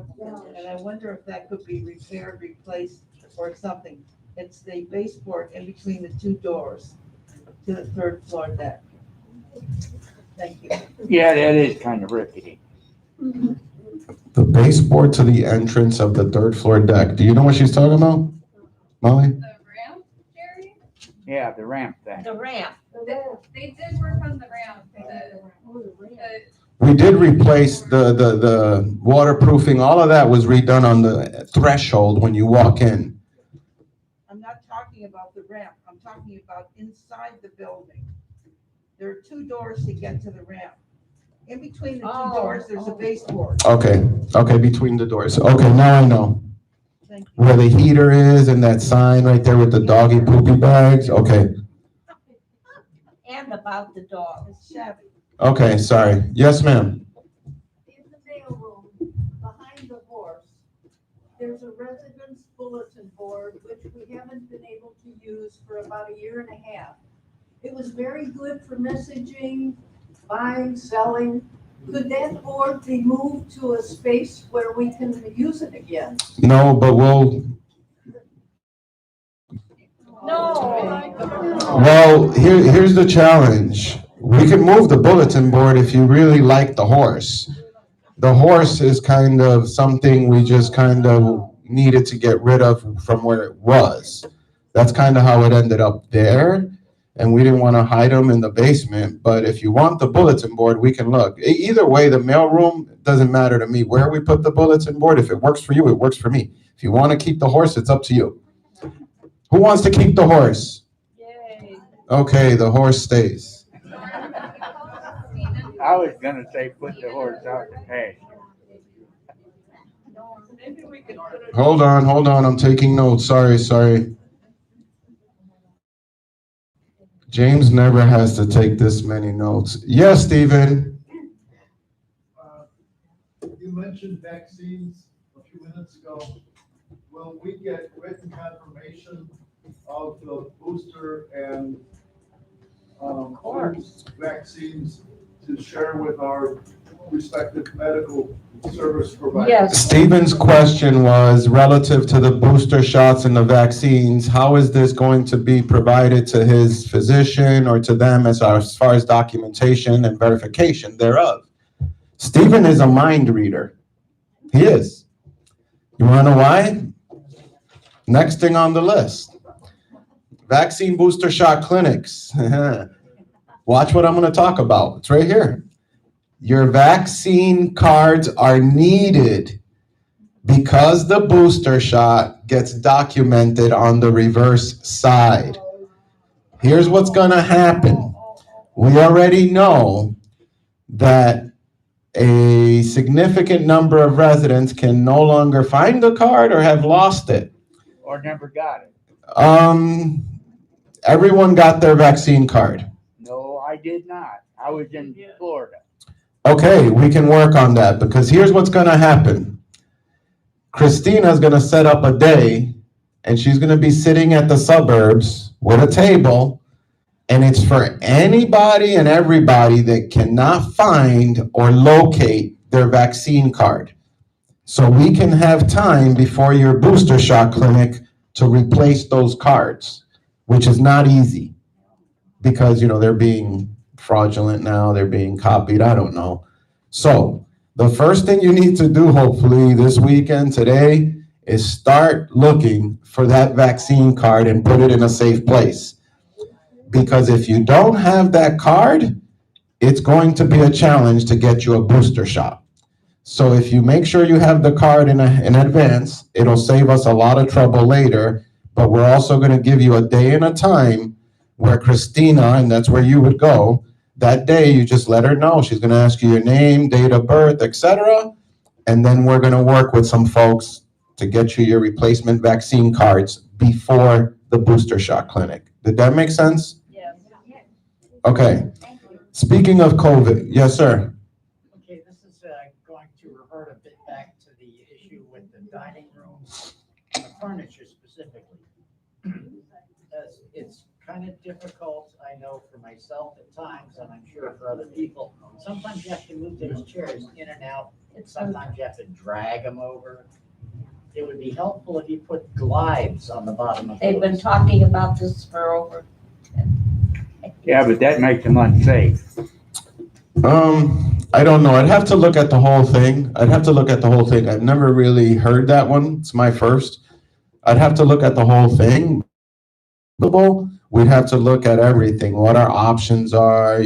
and I wonder if that could be repaired, replaced, or something. It's the baseboard in between the two doors to the third floor deck. Thank you. Yeah, that is kind of rickety. The baseboard to the entrance of the third floor deck. Do you know what she's talking about, Molly? The ramp, Jerry? Yeah, the ramp thing. The ramp. They did work on the ramp. We did replace the waterproofing. All of that was redone on the threshold when you walk in. I'm not talking about the ramp. I'm talking about inside the building. There are two doors to get to the ramp. In between the two doors, there's a baseboard. Okay, between the doors. Okay, now I know. Where the heater is and that sign right there with the doggy poopy bags. Okay, And about the dog. It's shabby. okay, sorry. Yes, ma'am. In the mailroom, behind the horse, there's a residence bulletin board, which we haven't been able to use for about 1.5 years. It was very good for messaging, buying, selling. Could that board be moved to a space where we can use it again? No, but we'll. Well, here's the challenge. We can move the bulletin board if you really like the horse. The horse is kind of something we just kind of needed to get rid of from where it was. That's kind of how it ended up there. And we didn't want to hide them in the basement. But if you want the bulletin board, we can look. Either way, the mailroom, it doesn't matter to me where we put the bulletin board. If it works for you, it works for me. If you want to keep the horse, it's up to you. Who wants to keep the horse? Okay, the horse stays. I was gonna say put the horse out to pasture. Hold on. I'm taking notes. Sorry. James never has to take this many notes. Yes, Stephen. You mentioned vaccines a few minutes ago. Will we get written confirmation of the booster and vaccines to share with our respective medical service providers? Yes. Stephen's question was relative to the booster shots and the vaccines. How is this going to be provided to his physician or to them as far as documentation and verification thereof? Stephen is a mind reader. He is. You want to know why? Next thing on the list. Vaccine booster shot clinics. Watch what I'm going to talk about. It's right here. Your vaccine cards are needed because the booster shot gets documented on the reverse side. Here's what's going to happen. We already know that a significant number of residents can no longer find the card or have lost it. Or never got it. Everyone got their vaccine card. No, I did not. I was in Florida. Okay, we can work on that because here's what's going to happen. Christina's going to set up a day and she's going to be sitting at the suburbs with a table, and it's for anybody and everybody that cannot find or locate their vaccine card. So we can have time before your booster shot clinic to replace those cards, which is not easy because, they're being fraudulent now, they're being copied, I don't know. So the first thing you need to do, hopefully this weekend, today, is start looking for that vaccine card and put it in a safe place. Because if you don't have that card, it's going to be a challenge to get you a booster shot. So if you make sure you have the card in advance, it'll save us a lot of trouble later, but we're also going to give you a day and a time where Christina, and that's where you would go, that day you just let her know. She's going to ask you your name, date of birth, etc. And then we're going to work with some folks to get you your replacement vaccine cards before the booster shot clinic. Did that make sense? Yes. Okay. Speaking of COVID, yes, sir. Okay, this is going to revert a bit back to the issue with the dining rooms and the furniture specifically. As it's kind of difficult, I know for myself at times, and I'm sure for other people, sometimes you have to move those chairs in and out, and sometimes you have to drag them over. It would be helpful if you put glides on the bottom of those. They've been talking about this for over. Yeah, but that makes them unsafe. I don't know. I'd have to look at the whole thing. I've never really heard that one. It's my first. I'd have to look at the whole thing. We'd have to look at everything, what our options are,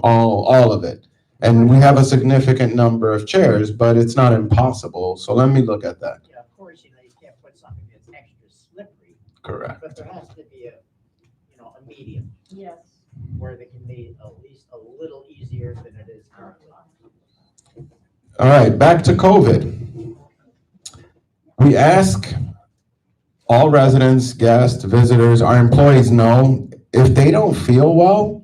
all of it. And we have a significant number of chairs, but it's not impossible. So let me look at that. Yeah, of course, you can't put something that's extra slippery. Correct. But there has to be a medium. Yes. Where they can be at least a little easier than it is currently. All right, back to COVID. We ask all residents, guests, visitors, our employees know if they don't feel well,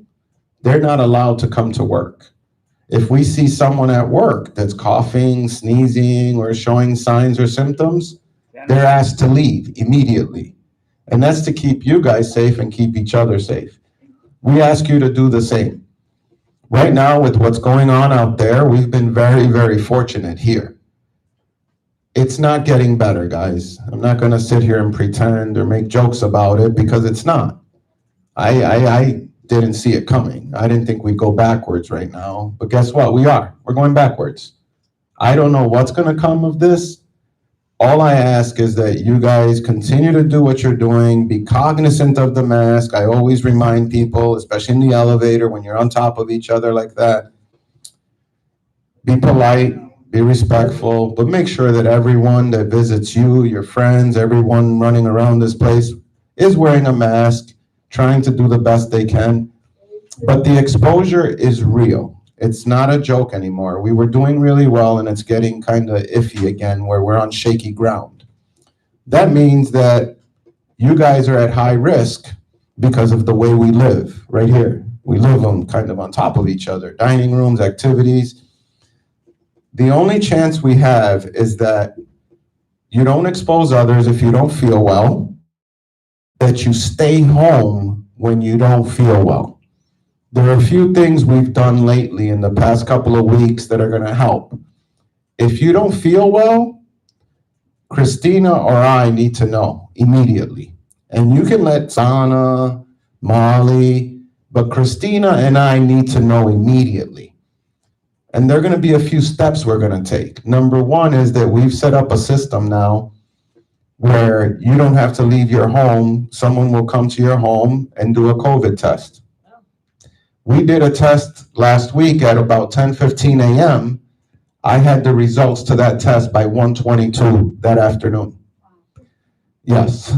they're not allowed to come to work. If we see someone at work that's coughing, sneezing, or showing signs or symptoms, they're asked to leave immediately. And that's to keep you guys safe and keep each other safe. We ask you to do the same. Right now, with what's going on out there, we've been very, very fortunate here. It's not getting better, guys. I'm not going to sit here and pretend or make jokes about it because it's not. I didn't see it coming. I didn't think we'd go backwards right now. But guess what? We are. We're going backwards. I don't know what's going to come of this, All I ask is that you guys continue to do what you're doing, be cognizant of the mask. I always remind people, especially in the elevator, when you're on top of each other like that, be polite, be respectful, but make sure that everyone that visits you, your friends, everyone running around this place is wearing a mask, trying to do the best they can. But the exposure is real. It's not a joke anymore. We were doing really well, and it's getting kind of iffy again, where we're on shaky ground. That means that you guys are at high risk because of the way we live right here. We live on kind of on top of each other, dining rooms, activities. The only chance we have is that you don't expose others if you don't feel well, that you stay home when you don't feel well. There are a few things we've done lately in the past couple of weeks that are going to help. If you don't feel well, Christina or I need to know immediately. And you can let Sana, Molly, but Christina and I need to know immediately. And there are going to be a few steps we're going to take. Number one is that we've set up a system now where you don't have to leave your home. Someone will come to your home and do a COVID test. We did a test last week at about 10:15 a.m. I had the results to that test by 1:22 that afternoon. Yes.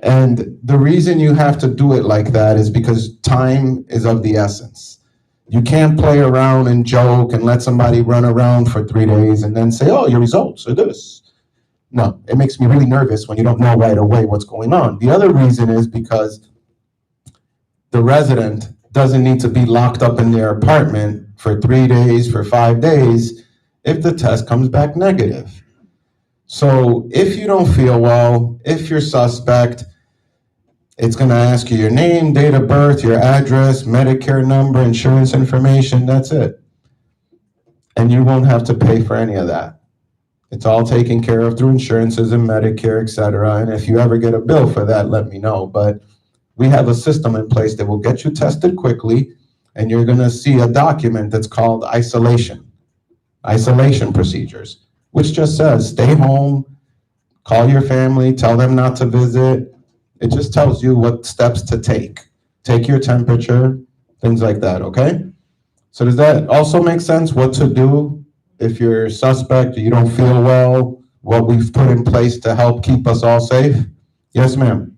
And the reason you have to do it like that is because time is of the essence. You can't play around and joke and let somebody run around for 3 days and then say, oh, your results are this. No, it makes me really nervous when you don't know right away what's going on. The other reason is because the resident doesn't need to be locked up in their apartment for 3 days, for 5 days, if the test comes back negative. So if you don't feel well, if you're suspect, it's going to ask you your name, date of birth, your address, Medicare number, insurance information, that's it. And you won't have to pay for any of that. It's all taken care of through insurances and Medicare, et cetera. And if you ever get a bill for that, let me know. But we have a system in place that will get you tested quickly, and you're going to see a document that's called isolation procedures, which just says stay home, call your family, tell them not to visit. It just tells you what steps to take. Take your temperature, things like that, okay? So does that also make sense, what to do if you're suspect or you don't feel well, what we've put in place to help keep us all safe? Yes, ma'am.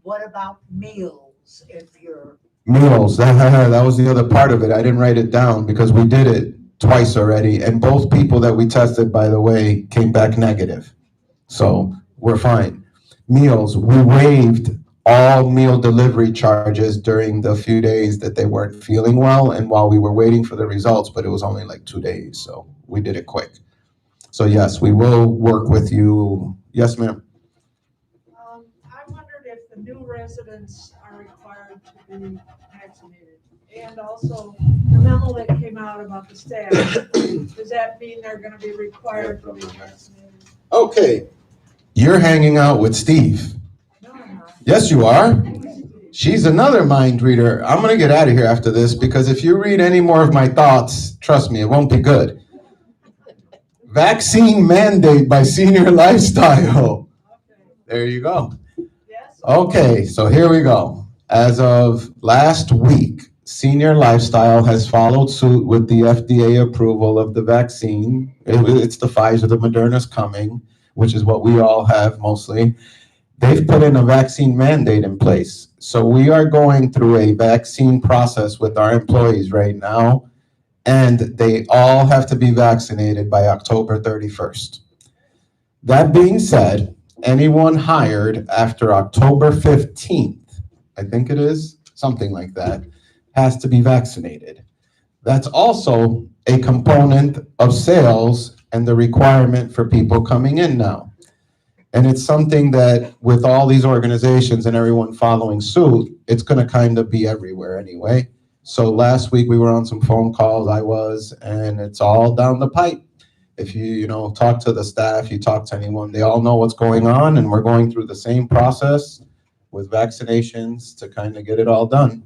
What about meals if you're? Meals, that was the other part of it. I didn't write it down because we did it twice already. And both people that we tested, by the way, came back negative. So we're fine. Meals, we waived all meal delivery charges during the few days that they weren't feeling well and while we were waiting for the results, but it was only like 2 days. So we did it quick. So yes, we will work with you. Yes, ma'am. I wondered if the new residents are required to be vaccinated. And also, the memo that came out about the staff, does that mean they're gonna be required to be vaccinated? Okay, you're hanging out with Steve. Yes, you are. She's another mind reader. I'm gonna get out of here after this because if you read any more of my thoughts, trust me, it won't be good. Vaccine mandate by Senior Lifestyle. There you go. Okay, so here we go. As of last week, Senior Lifestyle has followed suit with the FDA approval of the vaccine. It's the Pfizer, the Moderna's coming, which is what we all have mostly. They've put in a vaccine mandate in place. So we are going through a vaccine process with our employees right now, and they all have to be vaccinated by October 31st. That being said, anyone hired after October 15th, I think it is, something like that, has to be vaccinated. That's also a component of sales and the requirement for people coming in now. And it's something that with all these organizations and everyone following suit, it's gonna kind of be everywhere anyway. So last week we were on some phone calls, and it's all down the pipe. If you talk to the staff, you talk to anyone, they all know what's going on, and we're going through the same process with vaccinations to kind of get it all done.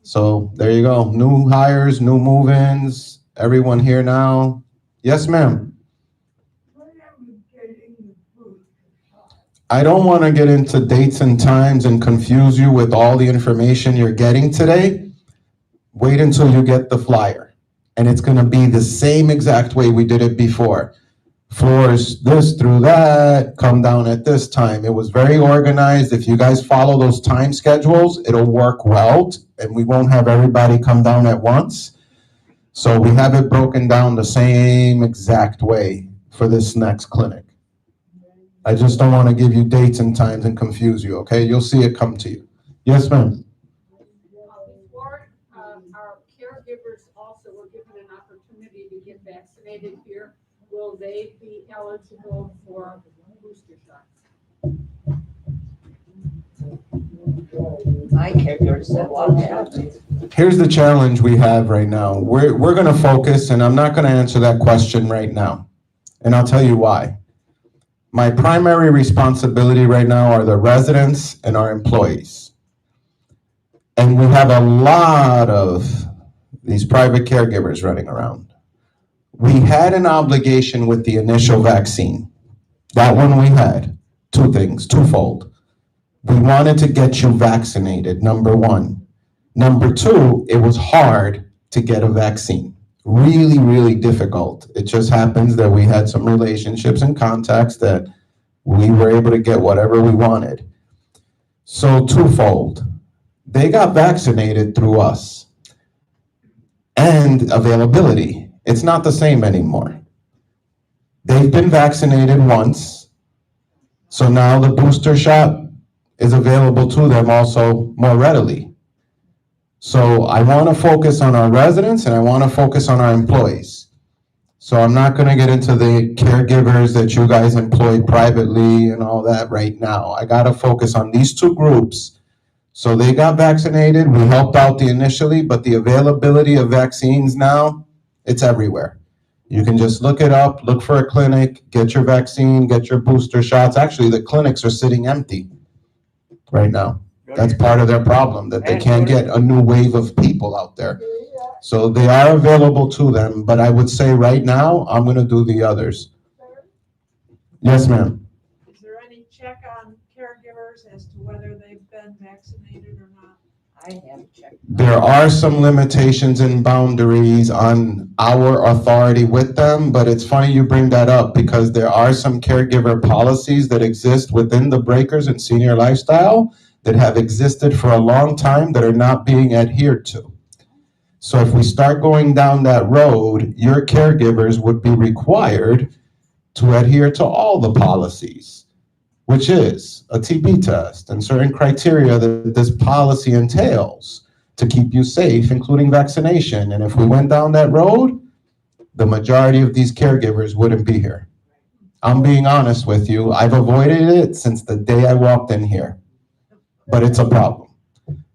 So there you go. New hires, new move-ins, everyone here now. Yes, ma'am. I am I don't want to get into dates and times and confuse you with all the information you're getting today. Wait until you get the flyer. And it's going to be the same exact way we did it before. Floors this through that, come down at this time. It was very organized. If you guys follow those time schedules, it'll work well, and we won't have everybody come down at once. So we have it broken down the same exact way for this next clinic. I just don't want to give you dates and times and confuse you, okay? You'll see it come to you. Yes, ma'am. Before our caregivers also were given an opportunity to get vaccinated here, will they be eligible for booster shots? My caregiver said, well, yeah. Here's the challenge we have right now. We're going to focus, and I'm not going to answer that question right now. And I'll tell you why. My primary responsibility right now are the residents and our employees. And we have a lot of these private caregivers running around. We had an obligation with the initial vaccine. That one we had. Two things, twofold. We wanted to get you vaccinated, number one. Number two, it was hard to get a vaccine. Really, really difficult. It just happens that we had some relationships and contacts that we were able to get whatever we wanted. So twofold. They got vaccinated through us. And availability. It's not the same anymore. They've been vaccinated once. So now the booster shot is available to them also more readily. So I want to focus on our residents and I want to focus on our employees. So I'm not going to get into the caregivers that you guys employ privately and all that right now. I got to focus on these two groups. So they got vaccinated. We helped out initially, but the availability of vaccines now, it's everywhere. You can just look it up, look for a clinic, get your vaccine, get your booster shots. Actually, the clinics are sitting empty right now. That's part of their problem, that they can't get a new wave of people out there. So they are available to them, but I would say right now, I'm going to do the others. Yes, ma'am. Is there any check on caregivers as to whether they've been vaccinated or not? I have checked. There are some limitations and boundaries on our authority with them, but it's funny you bring that up because there are some caregiver policies that exist within the Breakers and Senior Lifestyle that have existed for a long time that are not being adhered to. So if we start going down that road, your caregivers would be required to adhere to all the policies, which is a TB test and certain criteria that this policy entails to keep you safe, including vaccination. And if we went down that road, the majority of these caregivers wouldn't be here. I'm being honest with you. I've avoided it since the day I walked in here, but it's a problem.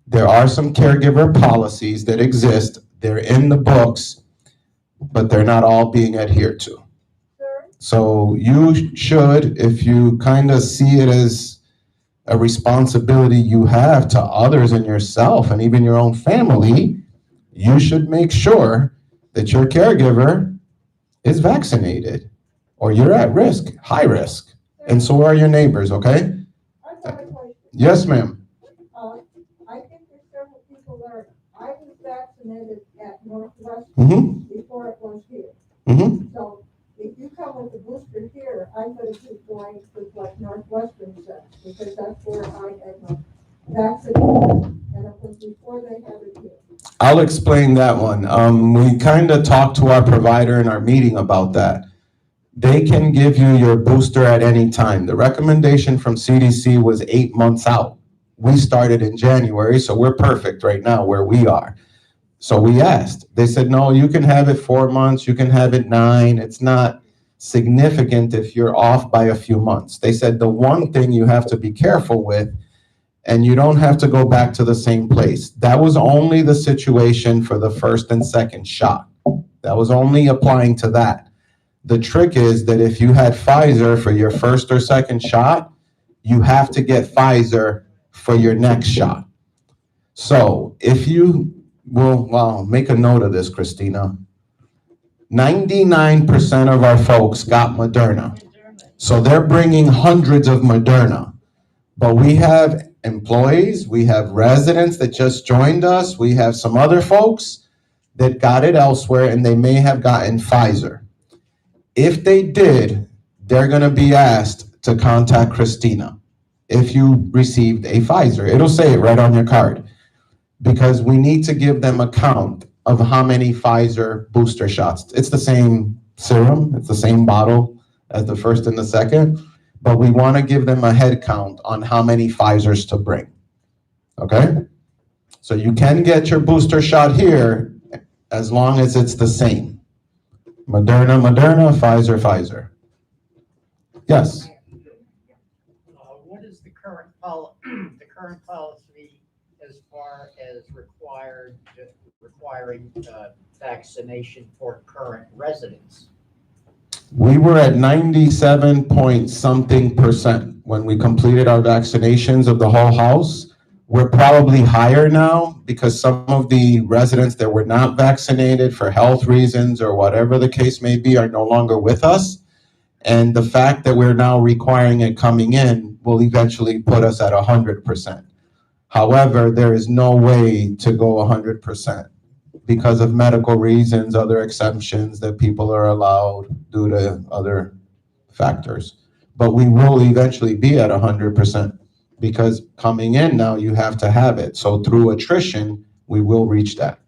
There are some caregiver policies that exist. They're in the books, but they're not all being adhered to. So you should, if you kind of see it as a responsibility you have to others and yourself and even your own family, you should make sure that your caregiver is vaccinated or you're at risk, high risk. And so are your neighbors, okay? Yes, ma'am. I think there's several people that I was vaccinated at Northwestern before it was here. So if you come with the booster here, I'm gonna keep going with what Northwestern says, because that's where I am vaccinated, and it was before they had it here. I'll explain that one. We kind of talked to our provider in our meeting about that. They can give you your booster at any time. The recommendation from CDC was 8 months out. We started in January, so we're perfect right now where we are. So we asked. They said, no, you can have it 4 months, you can have it 9. It's not significant if you're off by a few months. They said the one thing you have to be careful with, and you don't have to go back to the same place. That was only the situation for the first and second shot. That was only applying to that. The trick is that if you had Pfizer for your first or second shot, you have to get Pfizer for your next shot. So if you will, well, make a note of this, Christina. 99% of our folks got Moderna. So they're bringing hundreds of Moderna. But we have employees, we have residents that just joined us, we have some other folks that got it elsewhere and they may have gotten Pfizer. If they did, they're gonna be asked to contact Christina if you received a Pfizer. It'll say it right on your card. Because we need to give them a count of how many Pfizer booster shots. It's the same serum, it's the same bottle as the first and the second, but we want to give them a head count on how many Pfizers to bring. Okay? So you can get your booster shot here as long as it's the same. Moderna, Pfizer, Pfizer. Yes? What is the current policy as far as requiring vaccination for current residents? We were at 97 point something % when we completed our vaccinations of the whole house. We're probably higher now because some of the residents that were not vaccinated for health reasons or whatever the case may be are no longer with us. And the fact that we're now requiring it coming in will eventually put us at 100%. However, there is no way to go 100% because of medical reasons, other exemptions that people are allowed due to other factors. But we will eventually be at 100% because coming in now, you have to have it. So through attrition, we will reach that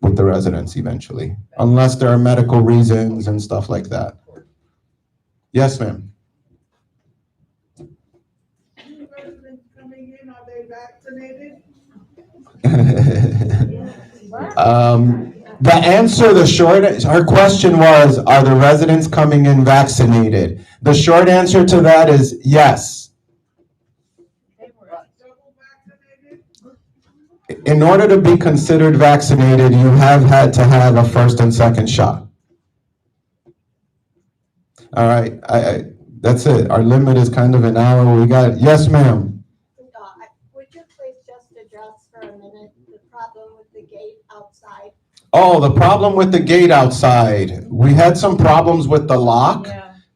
with the residents eventually, unless there are medical reasons and stuff like that. Yes, ma'am. New residents coming in, are they vaccinated? The answer, her question was, are the residents coming in vaccinated? The short answer to that is yes. In order to be considered vaccinated, you have had to have a first and second shot. All right, that's it. Our limit is kind of an hour. We got, yes, ma'am. Would you please just address for a minute the problem with the gate outside? Oh, the problem with the gate outside. We had some problems with the lock.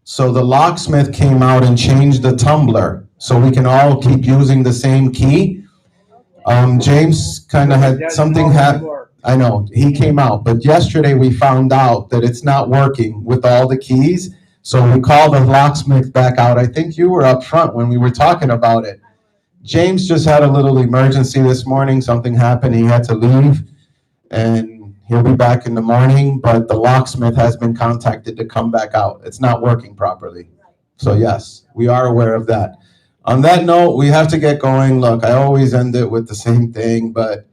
So the locksmith came out and changed the tumbler so we can all keep using the same key. James kind of had something happen. I know, he came out, but yesterday we found out that it's not working with all the keys. So we called the locksmith back out. I think you were up front when we were talking about it. James just had a little emergency this morning. Something happened. He had to leave and he'll be back in the morning, but the locksmith has been contacted to come back out. It's not working properly. So yes, we are aware of that. On that note, we have to get going. Look, I always end it with the same thing, but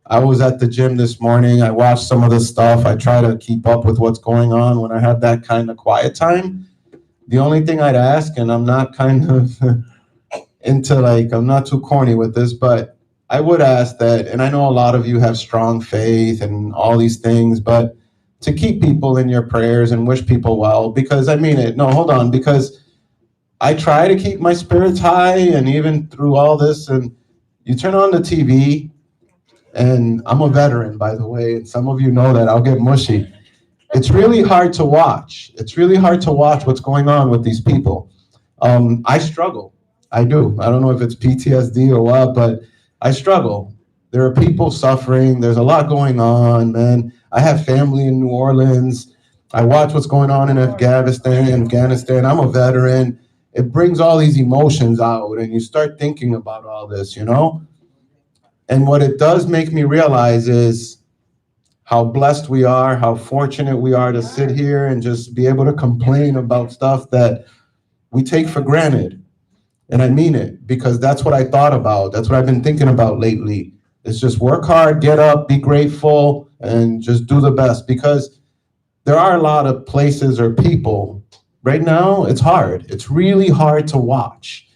I was at the gym this morning. I watched some of the stuff. I try to keep up with what's going on when I have that kind of quiet time. The only thing I'd ask, and I'm not kind of I'm not too corny with this, but I would ask that, and I know a lot of you have strong faith and all these things, but to keep people in your prayers and wish people well, because I mean it. No, hold on, because I try to keep my spirits high, and even through all this, and you turn on the TV, and I'm a veteran, by the way, and some of you know that, I'll get mushy. It's really hard to watch. It's really hard to watch what's going on with these people. I struggle. I do. I don't know if it's PTSD or what, but I struggle. There are people suffering. There's a lot going on, man. I have family in New Orleans. I watch what's going on in Afghanistan. I'm a veteran. It brings all these emotions out, and you start thinking about all this, you know? And what it does make me realize is how blessed we are, how fortunate we are to sit here and just be able to complain about stuff that we take for granted. And I mean it, because that's what I thought about. That's what I've been thinking about lately. It's just work hard, get up, be grateful, and just do the best. Because there are a lot of places or people, right now, it's hard. It's really hard to watch.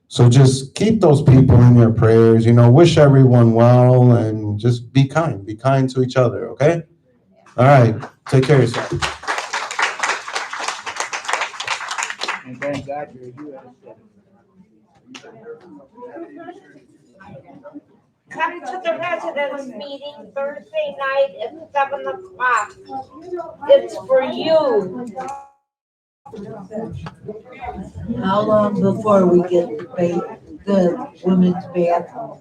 So just keep those people in your prayers, you know, wish everyone well, and just be kind to each other, okay? All right, take care of yourself. And thank God you're here. Come to the residents meeting Thursday night at 7 o'clock. It's for you. How long before we get the women's bathroom?